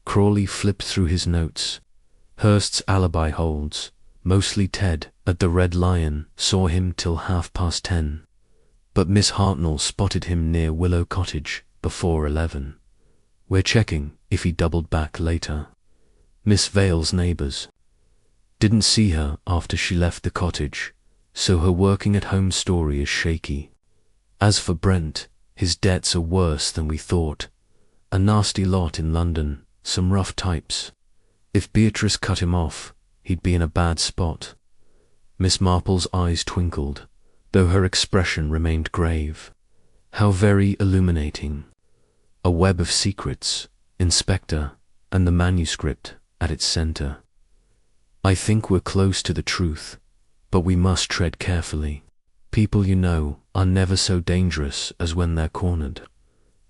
Crawley flipped through his notes. Hurst's alibi holds. Mostly Ted, at the Red Lion, saw him till 10:30. But Miss Hartnell spotted him near Willow Cottage before 11. We're checking if he doubled back later. Miss Vale's neighbours didn't see her after she left the cottage, so her working at home story is shaky. As for Brent, his debts are worse than we thought. A nasty lot in London, some rough types. If Beatrice cut him off, he'd be in a bad spot. Miss Marple's eyes twinkled, though her expression remained grave. How very illuminating. A web of secrets, Inspector, and the manuscript at its center. I think we're close to the truth, but we must tread carefully. People you know are never so dangerous as when they're cornered.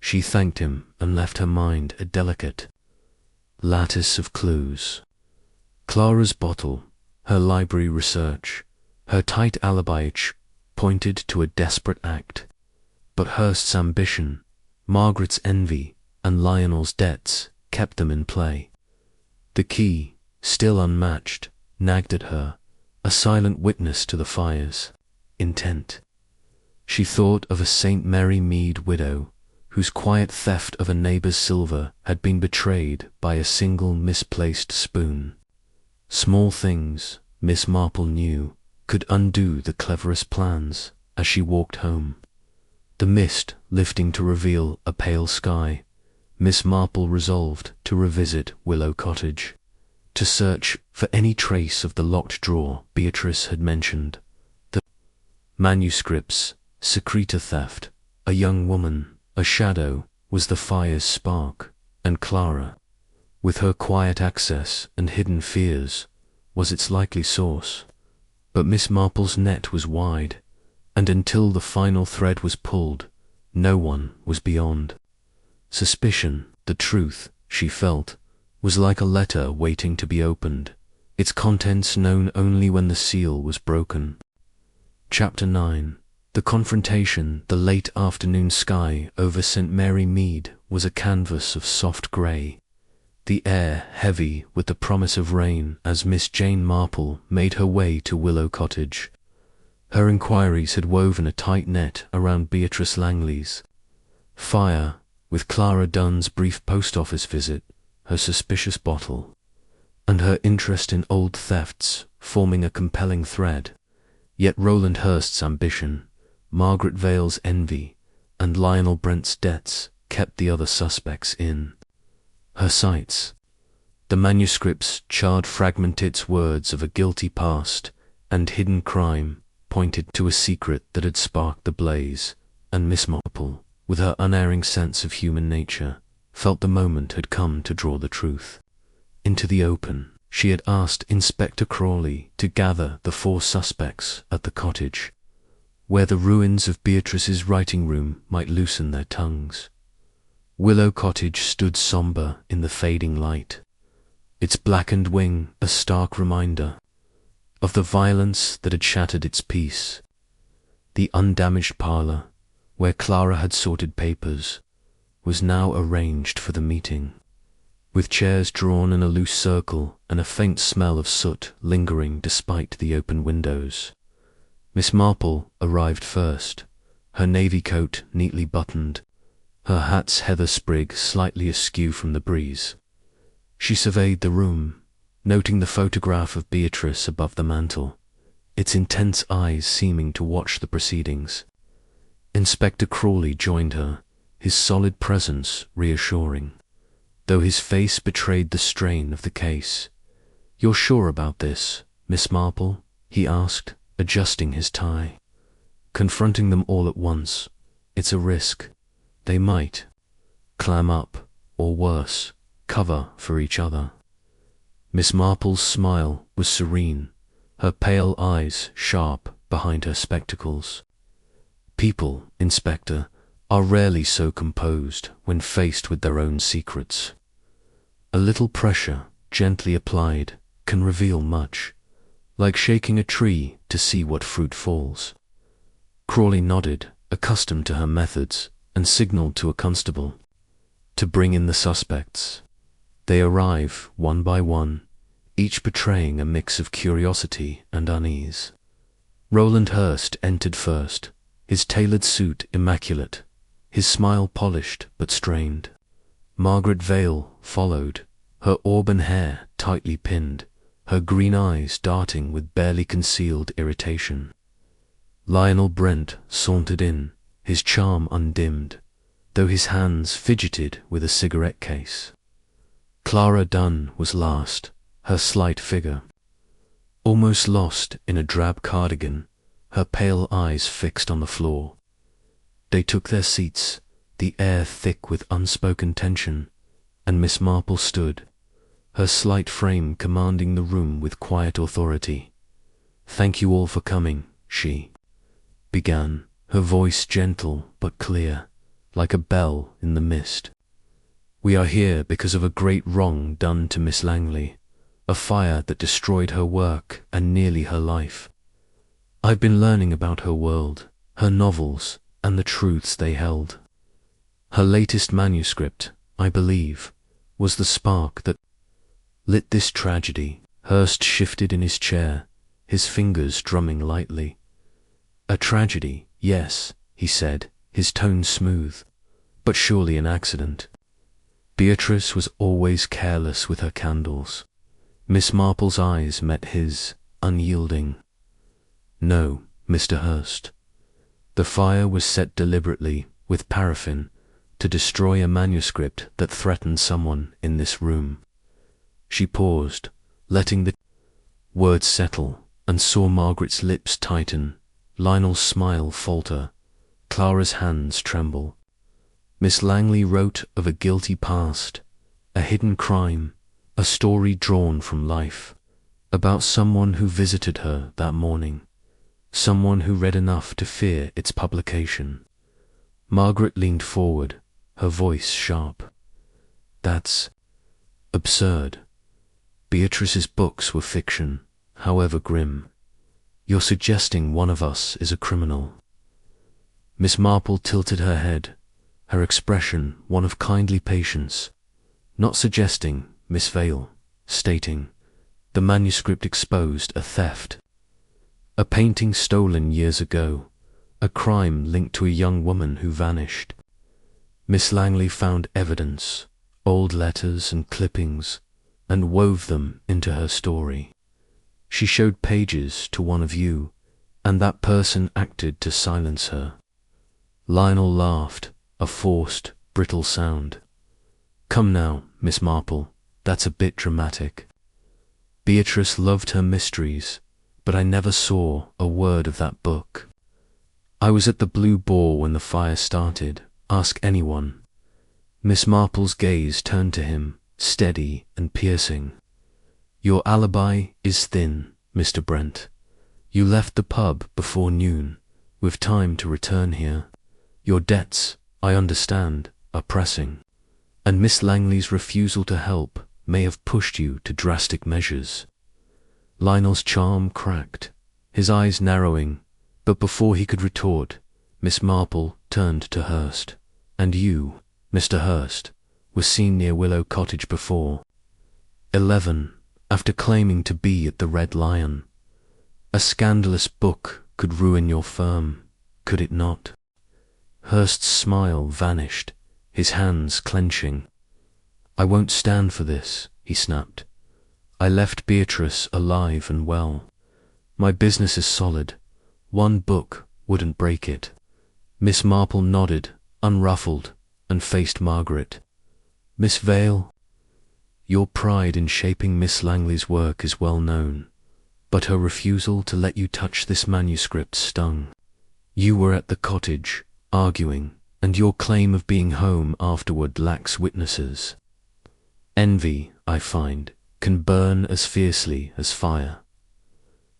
She thanked him and left her mind a delicate lattice of clues. Clara's bottle, her library research, her tight alibi pointed to a desperate act. But Hurst's ambition, Margaret's envy, and Lionel's debts kept them in play. The key, still unmatched, nagged at her, a silent witness to the fire's intent. She thought of a St. Mary Mead widow, whose quiet theft of a neighbour's silver had been betrayed by a single misplaced spoon. Small things, Miss Marple knew, could undo the cleverest plans. As she walked home, the mist lifting to reveal a pale sky, Miss Marple resolved to revisit Willow Cottage, to search for any trace of the locked drawer Beatrice had mentioned. The manuscripts, secretive theft, a young woman, a shadow, was the fire's spark, and Clara, with her quiet access and hidden fears, was its likely source. But Miss Marple's net was wide, and until the final thread was pulled, no one was beyond. Suspicion, the truth, she felt, was like a letter waiting to be opened, its contents known only when the seal was broken. Chapter 9. The confrontation. The late afternoon sky over St. Mary Mead was a canvas of soft grey, the air heavy with the promise of rain as Miss Jane Marple made her way to Willow Cottage. Her inquiries had woven a tight net around Beatrice Langley's fire, with Clara Dunn's brief post office visit, her suspicious bottle, and her interest in old thefts forming a compelling thread. Yet Roland Hurst's ambition, Margaret Vale's envy, and Lionel Brent's debts kept the other suspects in her sights. The manuscript's charred fragmented words of a guilty past and hidden crime pointed to a secret that had sparked the blaze, and Miss Marple, with her unerring sense of human nature, felt the moment had come to draw the truth into the open. She had asked Inspector Crawley to gather the 4 suspects at the cottage, where the ruins of Beatrice's writing room might loosen their tongues. Willow Cottage stood sombre in the fading light, its blackened wing a stark reminder of the violence that had shattered its peace. The undamaged parlour, where Clara had sorted papers, was now arranged for the meeting, with chairs drawn in a loose circle and a faint smell of soot lingering despite the open windows. Miss Marple arrived first, her navy coat neatly buttoned, her hat's heather sprig slightly askew from the breeze. She surveyed the room, noting the photograph of Beatrice above the mantel, its intense eyes seeming to watch the proceedings. Inspector Crawley joined her, his solid presence reassuring, though his face betrayed the strain of the case. "You're sure about this, Miss Marple?" he asked, adjusting his tie. "Confronting them all at once, it's a risk. They might clam up, or worse, cover for each other." Miss Marple's smile was serene, her pale eyes sharp behind her spectacles. People, Inspector, are rarely so composed when faced with their own secrets. A little pressure, gently applied, can reveal much, like shaking a tree to see what fruit falls. Crawley nodded, accustomed to her methods, and signaled to a constable to bring in the suspects. They arrive, one by one, each betraying a mix of curiosity and unease. Roland Hurst entered first, his tailored suit immaculate, his smile polished but strained. Margaret Vale followed, her auburn hair tightly pinned, her green eyes darting with barely concealed irritation. Lionel Brent sauntered in, his charm undimmed, though his hands fidgeted with a cigarette case. Clara Dunn was last, her slight figure almost lost in a drab cardigan, her pale eyes fixed on the floor. They took their seats, the air thick with unspoken tension, and Miss Marple stood, her slight frame commanding the room with quiet authority. "Thank you all for coming," she began, her voice gentle but clear, like a bell in the mist. "We are here because of a great wrong done to Miss Langley, a fire that destroyed her work and nearly her life. I've been learning about her world, her novels, and the truths they held. Her latest manuscript, I believe, was the spark that lit this tragedy." Hurst shifted in his chair, his fingers drumming lightly. "A tragedy, yes," he said, his tone smooth, "but surely an accident." Beatrice was always careless with her candles. Miss Marple's eyes met his, unyielding. "No, Mr. Hurst. The fire was set deliberately, with paraffin, to destroy a manuscript that threatened someone in this room." She paused, letting the words settle, and saw Margaret's lips tighten, Lionel's smile falter, Clara's hands tremble. Miss Langley wrote of a guilty past, a hidden crime, a story drawn from life, about someone who visited her that morning, someone who read enough to fear its publication. Margaret leaned forward, her voice sharp. "That's absurd. Beatrice's books were fiction, however grim. You're suggesting one of us is a criminal." Miss Marple tilted her head, her expression one of kindly patience. "Not suggesting, Miss Vale, stating. The manuscript exposed a theft. A painting stolen years ago, a crime linked to a young woman who vanished. Miss Langley found evidence, old letters and clippings, and wove them into her story. She showed pages to one of you, and that person acted to silence her." Lionel laughed, a forced, brittle sound. "Come now, Miss Marple, that's a bit dramatic. Beatrice loved her mysteries, but I never saw a word of that book. I was at the Blue Boar when the fire started. Ask anyone." Miss Marple's gaze turned to him, steady and piercing. "Your alibi is thin, Mr. Brent. You left the pub before noon, with time to return here. Your debts, I understand, are pressing, and Miss Langley's refusal to help may have pushed you to drastic measures." Lionel's charm cracked, his eyes narrowing, but before he could retort, Miss Marple turned to Hurst. "And you, Mr. Hurst, were seen near Willow Cottage before 11, after claiming to be at the Red Lion. A scandalous book could ruin your firm, could it not?" Hurst's smile vanished, his hands clenching. "I won't stand for this," he snapped. "I left Beatrice alive and well. My business is solid. One book wouldn't break it." Miss Marple nodded, unruffled, and faced Margaret. "Miss Vale, your pride in shaping Miss Langley's work is well known, but her refusal to let you touch this manuscript stung. You were at the cottage, arguing, and your claim of being home afterward lacks witnesses. Envy, I find, can burn as fiercely as fire."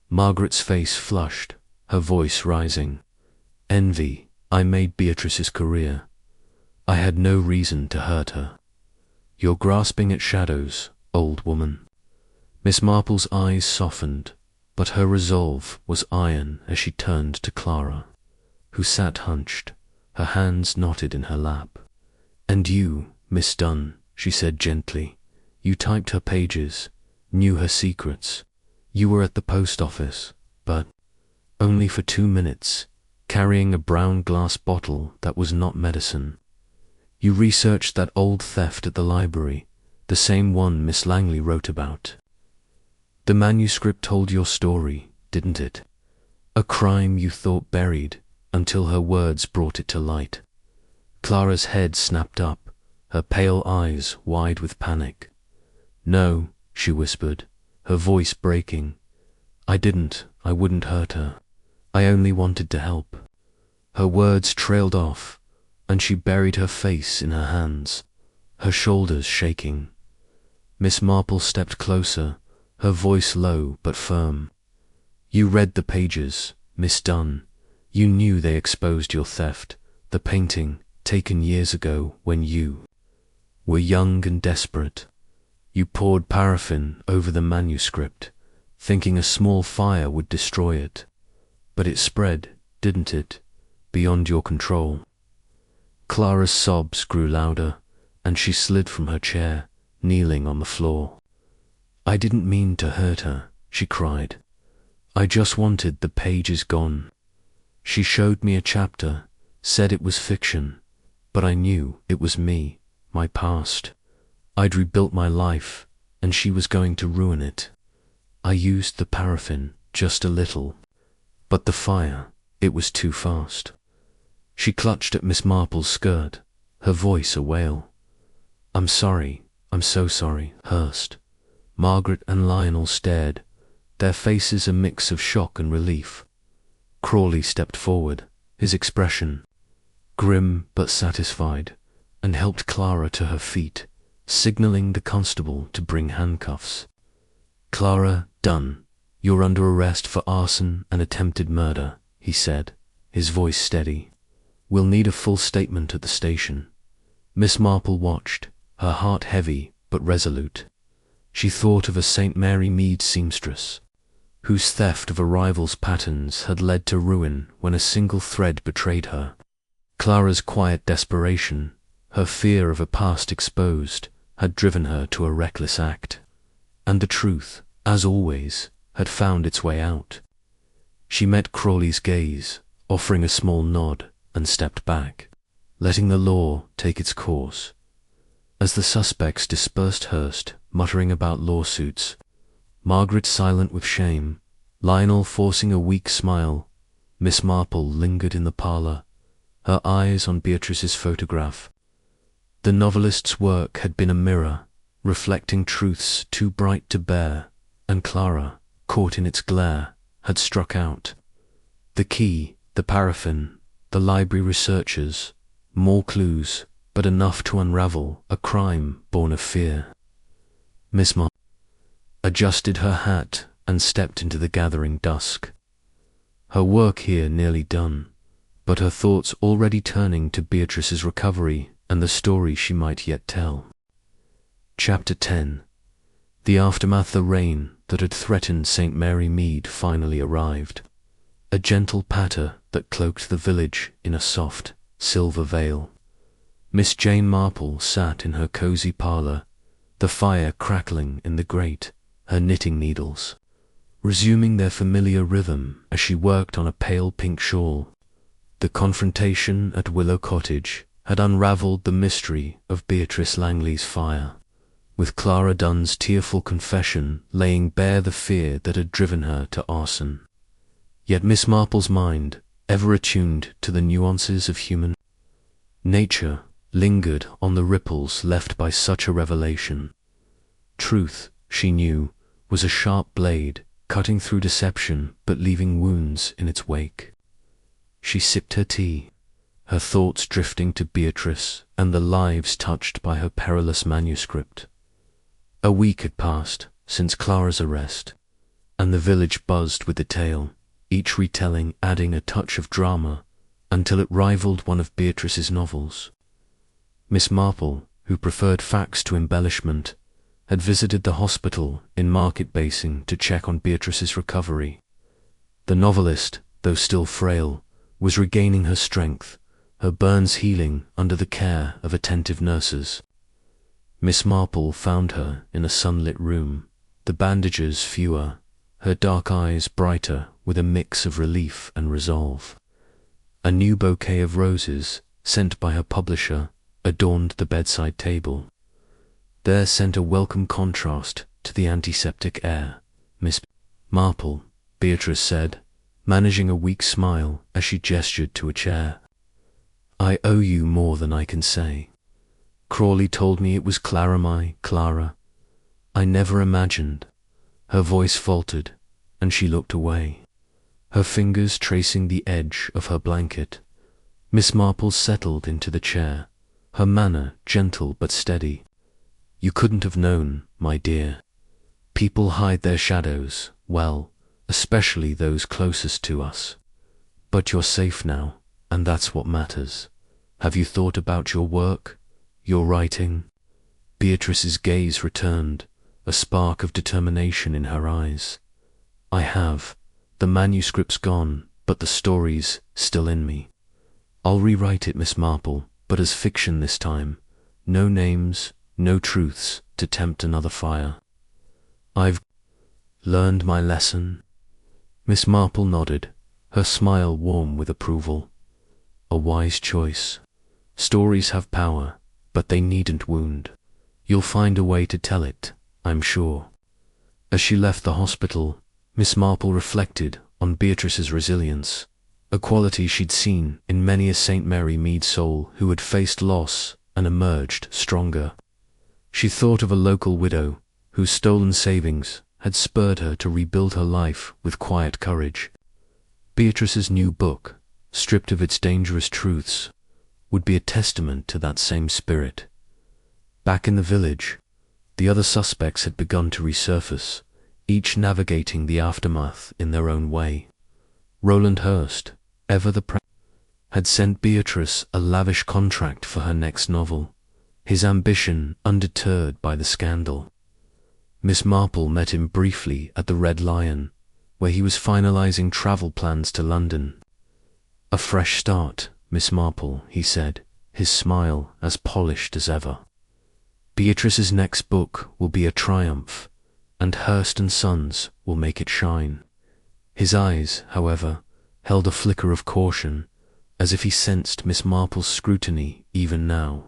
Margaret's face flushed, her voice rising. Envy. I made Beatrice's career. I had no reason to hurt her. You're grasping at shadows, old woman. Miss Marple's eyes softened, but her resolve was iron as she turned to Clara, who sat hunched, her hands knotted in her lap. And you, Miss Dunn, she said gently, you typed her pages, knew her secrets. You were at the post office, but only for 2 minutes, carrying a brown glass bottle that was not medicine. You researched that old theft at the library, the same one Miss Langley wrote about. The manuscript told your story, didn't it? A crime you thought buried until her words brought it to light. Clara's head snapped up, her pale eyes wide with panic. No, she whispered, her voice breaking. I wouldn't hurt her. I only wanted to help. Her words trailed off, and she buried her face in her hands, her shoulders shaking. Miss Marple stepped closer, her voice low but firm. You read the pages, Miss Dunn. You knew they exposed your theft, the painting taken years ago when you were young and desperate. You poured paraffin over the manuscript, thinking a small fire would destroy it. But it spread, didn't it, beyond your control? Clara's sobs grew louder, and she slid from her chair, kneeling on the floor. I didn't mean to hurt her, she cried. I just wanted the pages gone. She showed me a chapter, said it was fiction, but I knew it was me, my past. I'd rebuilt my life, and she was going to ruin it. I used the paraffin, just a little, but the fire, it was too fast. She clutched at Miss Marple's skirt, her voice a wail. I'm sorry, I'm so sorry, Hurst. Margaret and Lionel stared, their faces a mix of shock and relief. Crawley stepped forward, his expression grim but satisfied, and helped Clara to her feet, signaling the constable to bring handcuffs. Clara Dunn, you're under arrest for arson and attempted murder, he said, his voice steady. We'll need a full statement at the station. Miss Marple watched, her heart heavy but resolute. She thought of a St. Mary Mead seamstress, whose theft of a rival's patterns had led to ruin when a single thread betrayed her. Clara's quiet desperation, her fear of a past exposed, had driven her to a reckless act. And the truth, as always, had found its way out. She met Crawley's gaze, offering a small nod, and stepped back, letting the law take its course. As the suspects dispersed Hurst, muttering about lawsuits, Margaret silent with shame, Lionel forcing a weak smile, Miss Marple lingered in the parlour, her eyes on Beatrice's photograph. The novelist's work had been a mirror, reflecting truths too bright to bear, and Clara, caught in its glare, had struck out. The key, the paraffin, the library researchers, more clues, but enough to unravel a crime born of fear. Miss Marple adjusted her hat and stepped into the gathering dusk. Her work here nearly done, but her thoughts already turning to Beatrice's recovery and the story she might yet tell. Chapter 10. The aftermath. The rain that had threatened St. Mary Mead finally arrived, a gentle patter that cloaked the village in a soft, silver veil. Miss Jane Marple sat in her cosy parlour, the fire crackling in the grate, her knitting needles resuming their familiar rhythm as she worked on a pale pink shawl. The confrontation at Willow Cottage had unravelled the mystery of Beatrice Langley's fire, with Clara Dunn's tearful confession laying bare the fear that had driven her to arson. Yet Miss Marple's mind, ever attuned to the nuances of human nature, lingered on the ripples left by such a revelation. Truth, she knew, was a sharp blade, cutting through deception but leaving wounds in its wake. She sipped her tea, her thoughts drifting to Beatrice and the lives touched by her perilous manuscript. A week had passed since Clara's arrest, and the village buzzed with the tale. each retelling adding a touch of drama until it rivaled one of Beatrice's novels. Miss Marple, who preferred facts to embellishment, had visited the hospital in Market Basing to check on Beatrice's recovery. The novelist, though still frail, was regaining her strength, her burns healing under the care of attentive nurses. Miss Marple found her in a sunlit room, the bandages fewer, her dark eyes brighter with a mix of relief and resolve. A new bouquet of roses, sent by her publisher, adorned the bedside table. There sent a welcome contrast to the antiseptic air. Miss Marple, Beatrice said, managing a weak smile as she gestured to a chair. I owe you more than I can say. Crawley told me it was Clara. I never imagined. Her voice faltered, and she looked away, her fingers tracing the edge of her blanket. Miss Marple settled into the chair, her manner gentle but steady. You couldn't have known, my dear. People hide their shadows, well, especially those closest to us. But you're safe now, and that's what matters. Have you thought about your work, your writing? Beatrice's gaze returned, a spark of determination in her eyes. I have. The manuscript's gone, but the story's still in me. I'll rewrite it, Miss Marple, but as fiction this time. No names, no truths to tempt another fire. I've learned my lesson. Miss Marple nodded, her smile warm with approval. A wise choice. Stories have power, but they needn't wound. You'll find a way to tell it, I'm sure. As she left the hospital, Miss Marple reflected on Beatrice's resilience, a quality she'd seen in many a St. Mary Mead soul who had faced loss and emerged stronger. She thought of a local widow whose stolen savings had spurred her to rebuild her life with quiet courage. Beatrice's new book, stripped of its dangerous truths, would be a testament to that same spirit. Back in the village, the other suspects had begun to resurface, each navigating the aftermath in their own way. Roland Hurst, ever the had sent Beatrice a lavish contract for her next novel, his ambition undeterred by the scandal. Miss Marple met him briefly at the Red Lion, where he was finalizing travel plans to London. A fresh start, Miss Marple, he said, his smile as polished as ever. Beatrice's next book will be a triumph, and Hurst and Sons will make it shine. His eyes, however, held a flicker of caution, as if he sensed Miss Marple's scrutiny even now.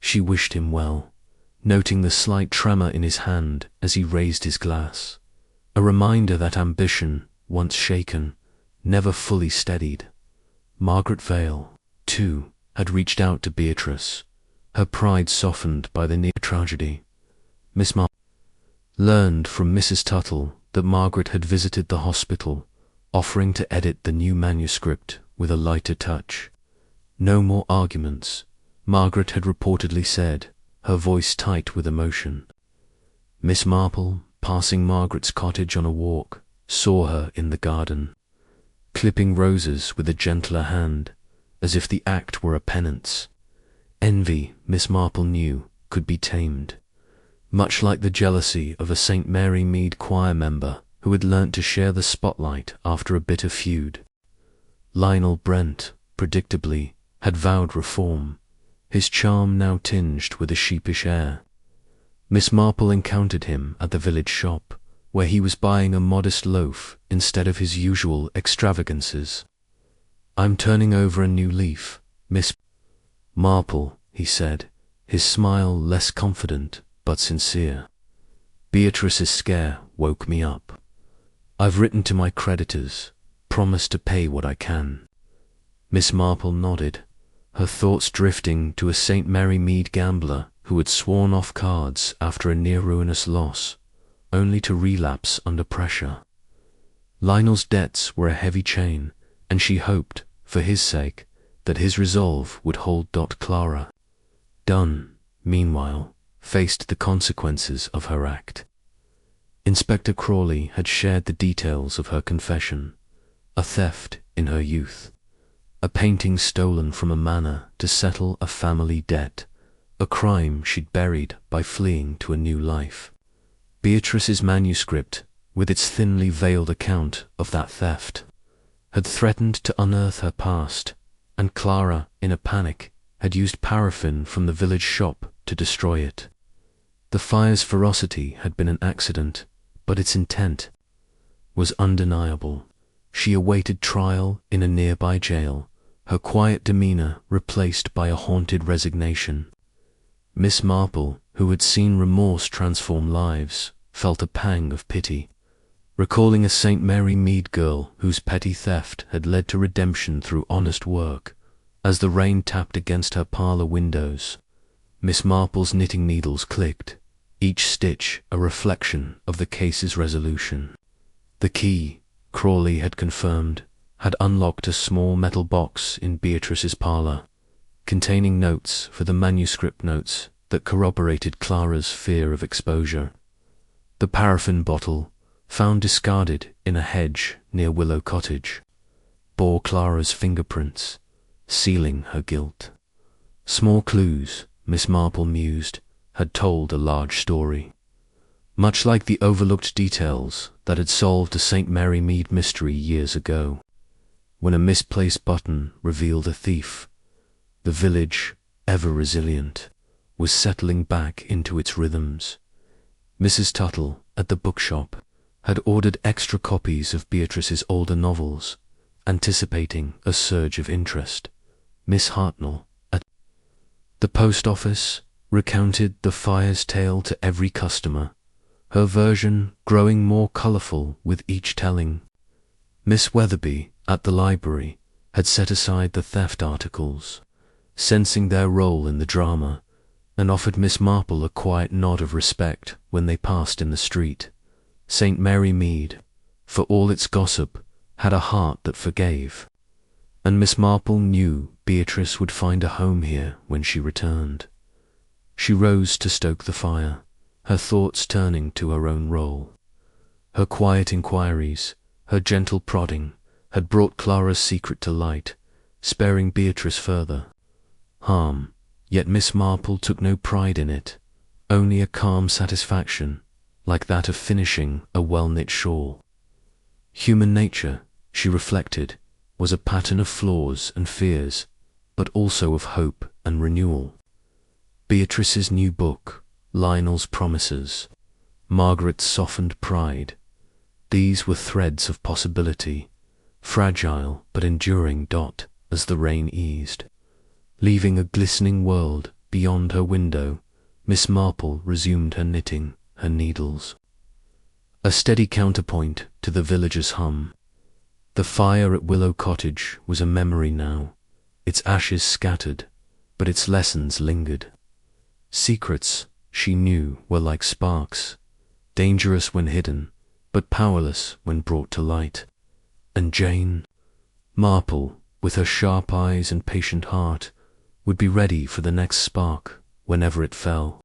She wished him well, noting the slight tremor in his hand as he raised his glass, a reminder that ambition, once shaken, never fully steadied. Margaret Vale, too, had reached out to Beatrice, her pride softened by the near tragedy. Miss Marple learned from Mrs. Tuttle that Margaret had visited the hospital, offering to edit the new manuscript with a lighter touch. No more arguments, Margaret had reportedly said, her voice tight with emotion. Miss Marple, passing Margaret's cottage on a walk, saw her in the garden, clipping roses with a gentler hand, as if the act were a penance. Envy, Miss Marple knew, could be tamed, much like the jealousy of a St. Mary Mead choir member who had learnt to share the spotlight after a bitter feud. Lionel Brent, predictably, had vowed reform, his charm now tinged with a sheepish air. Miss Marple encountered him at the village shop, where he was buying a modest loaf instead of his usual extravagances. I'm turning over a new leaf, Miss Marple, he said, his smile less confident but sincere. Beatrice's scare woke me up. I've written to my creditors, promised to pay what I can. Miss Marple nodded, her thoughts drifting to a St. Mary Mead gambler who had sworn off cards after a near-ruinous loss, only to relapse under pressure. Lionel's debts were a heavy chain, and she hoped, for his sake, that his resolve would hold. Clara Dunn, meanwhile, faced the consequences of her act. Inspector Crawley had shared the details of her confession, a theft in her youth, a painting stolen from a manor to settle a family debt, a crime she'd buried by fleeing to a new life. Beatrice's manuscript, with its thinly veiled account of that theft, had threatened to unearth her past, and Clara, in a panic, had used paraffin from the village shop to destroy it. The fire's ferocity had been an accident, but its intent was undeniable. She awaited trial in a nearby jail, her quiet demeanor replaced by a haunted resignation. Miss Marple, who had seen remorse transform lives, felt a pang of pity, recalling a St. Mary Mead girl whose petty theft had led to redemption through honest work. As the rain tapped against her parlor windows, Miss Marple's knitting needles clicked, each stitch a reflection of the case's resolution. The key, Crawley had confirmed, had unlocked a small metal box in Beatrice's parlor, containing notes for the manuscript notes that corroborated Clara's fear of exposure. The paraffin bottle, found discarded in a hedge near Willow Cottage, bore Clara's fingerprints, sealing her guilt. Small clues, Miss Marple mused, had told a large story. Much like the overlooked details that had solved a St. Mary Mead mystery years ago, when a misplaced button revealed a thief, the village, ever resilient, was settling back into its rhythms. Mrs. Tuttle, at the bookshop, had ordered extra copies of Beatrice's older novels, anticipating a surge of interest. Miss Hartnell, at the post office, recounted the fire's tale to every customer, her version growing more colourful with each telling. Miss Weatherby, at the library, had set aside the theft articles, sensing their role in the drama, and offered Miss Marple a quiet nod of respect when they passed in the street. St. Mary Mead, for all its gossip, had a heart that forgave, and Miss Marple knew Beatrice would find a home here when she returned. She rose to stoke the fire, her thoughts turning to her own role. Her quiet inquiries, her gentle prodding, had brought Clara's secret to light, sparing Beatrice further harm, yet Miss Marple took no pride in it, only a calm satisfaction, like that of finishing a well-knit shawl. Human nature, she reflected, was a pattern of flaws and fears, but also of hope and renewal. Beatrice's new book, Lionel's promises, Margaret's softened pride, these were threads of possibility, fragile but enduring as the rain eased. Leaving a glistening world beyond her window, Miss Marple resumed her knitting, her needles, a steady counterpoint to the villagers' hum. The fire at Willow Cottage was a memory now, its ashes scattered, but its lessons lingered. Secrets, she knew, were like sparks, dangerous when hidden, but powerless when brought to light. And Jane Marple, with her sharp eyes and patient heart, would be ready for the next spark whenever it fell.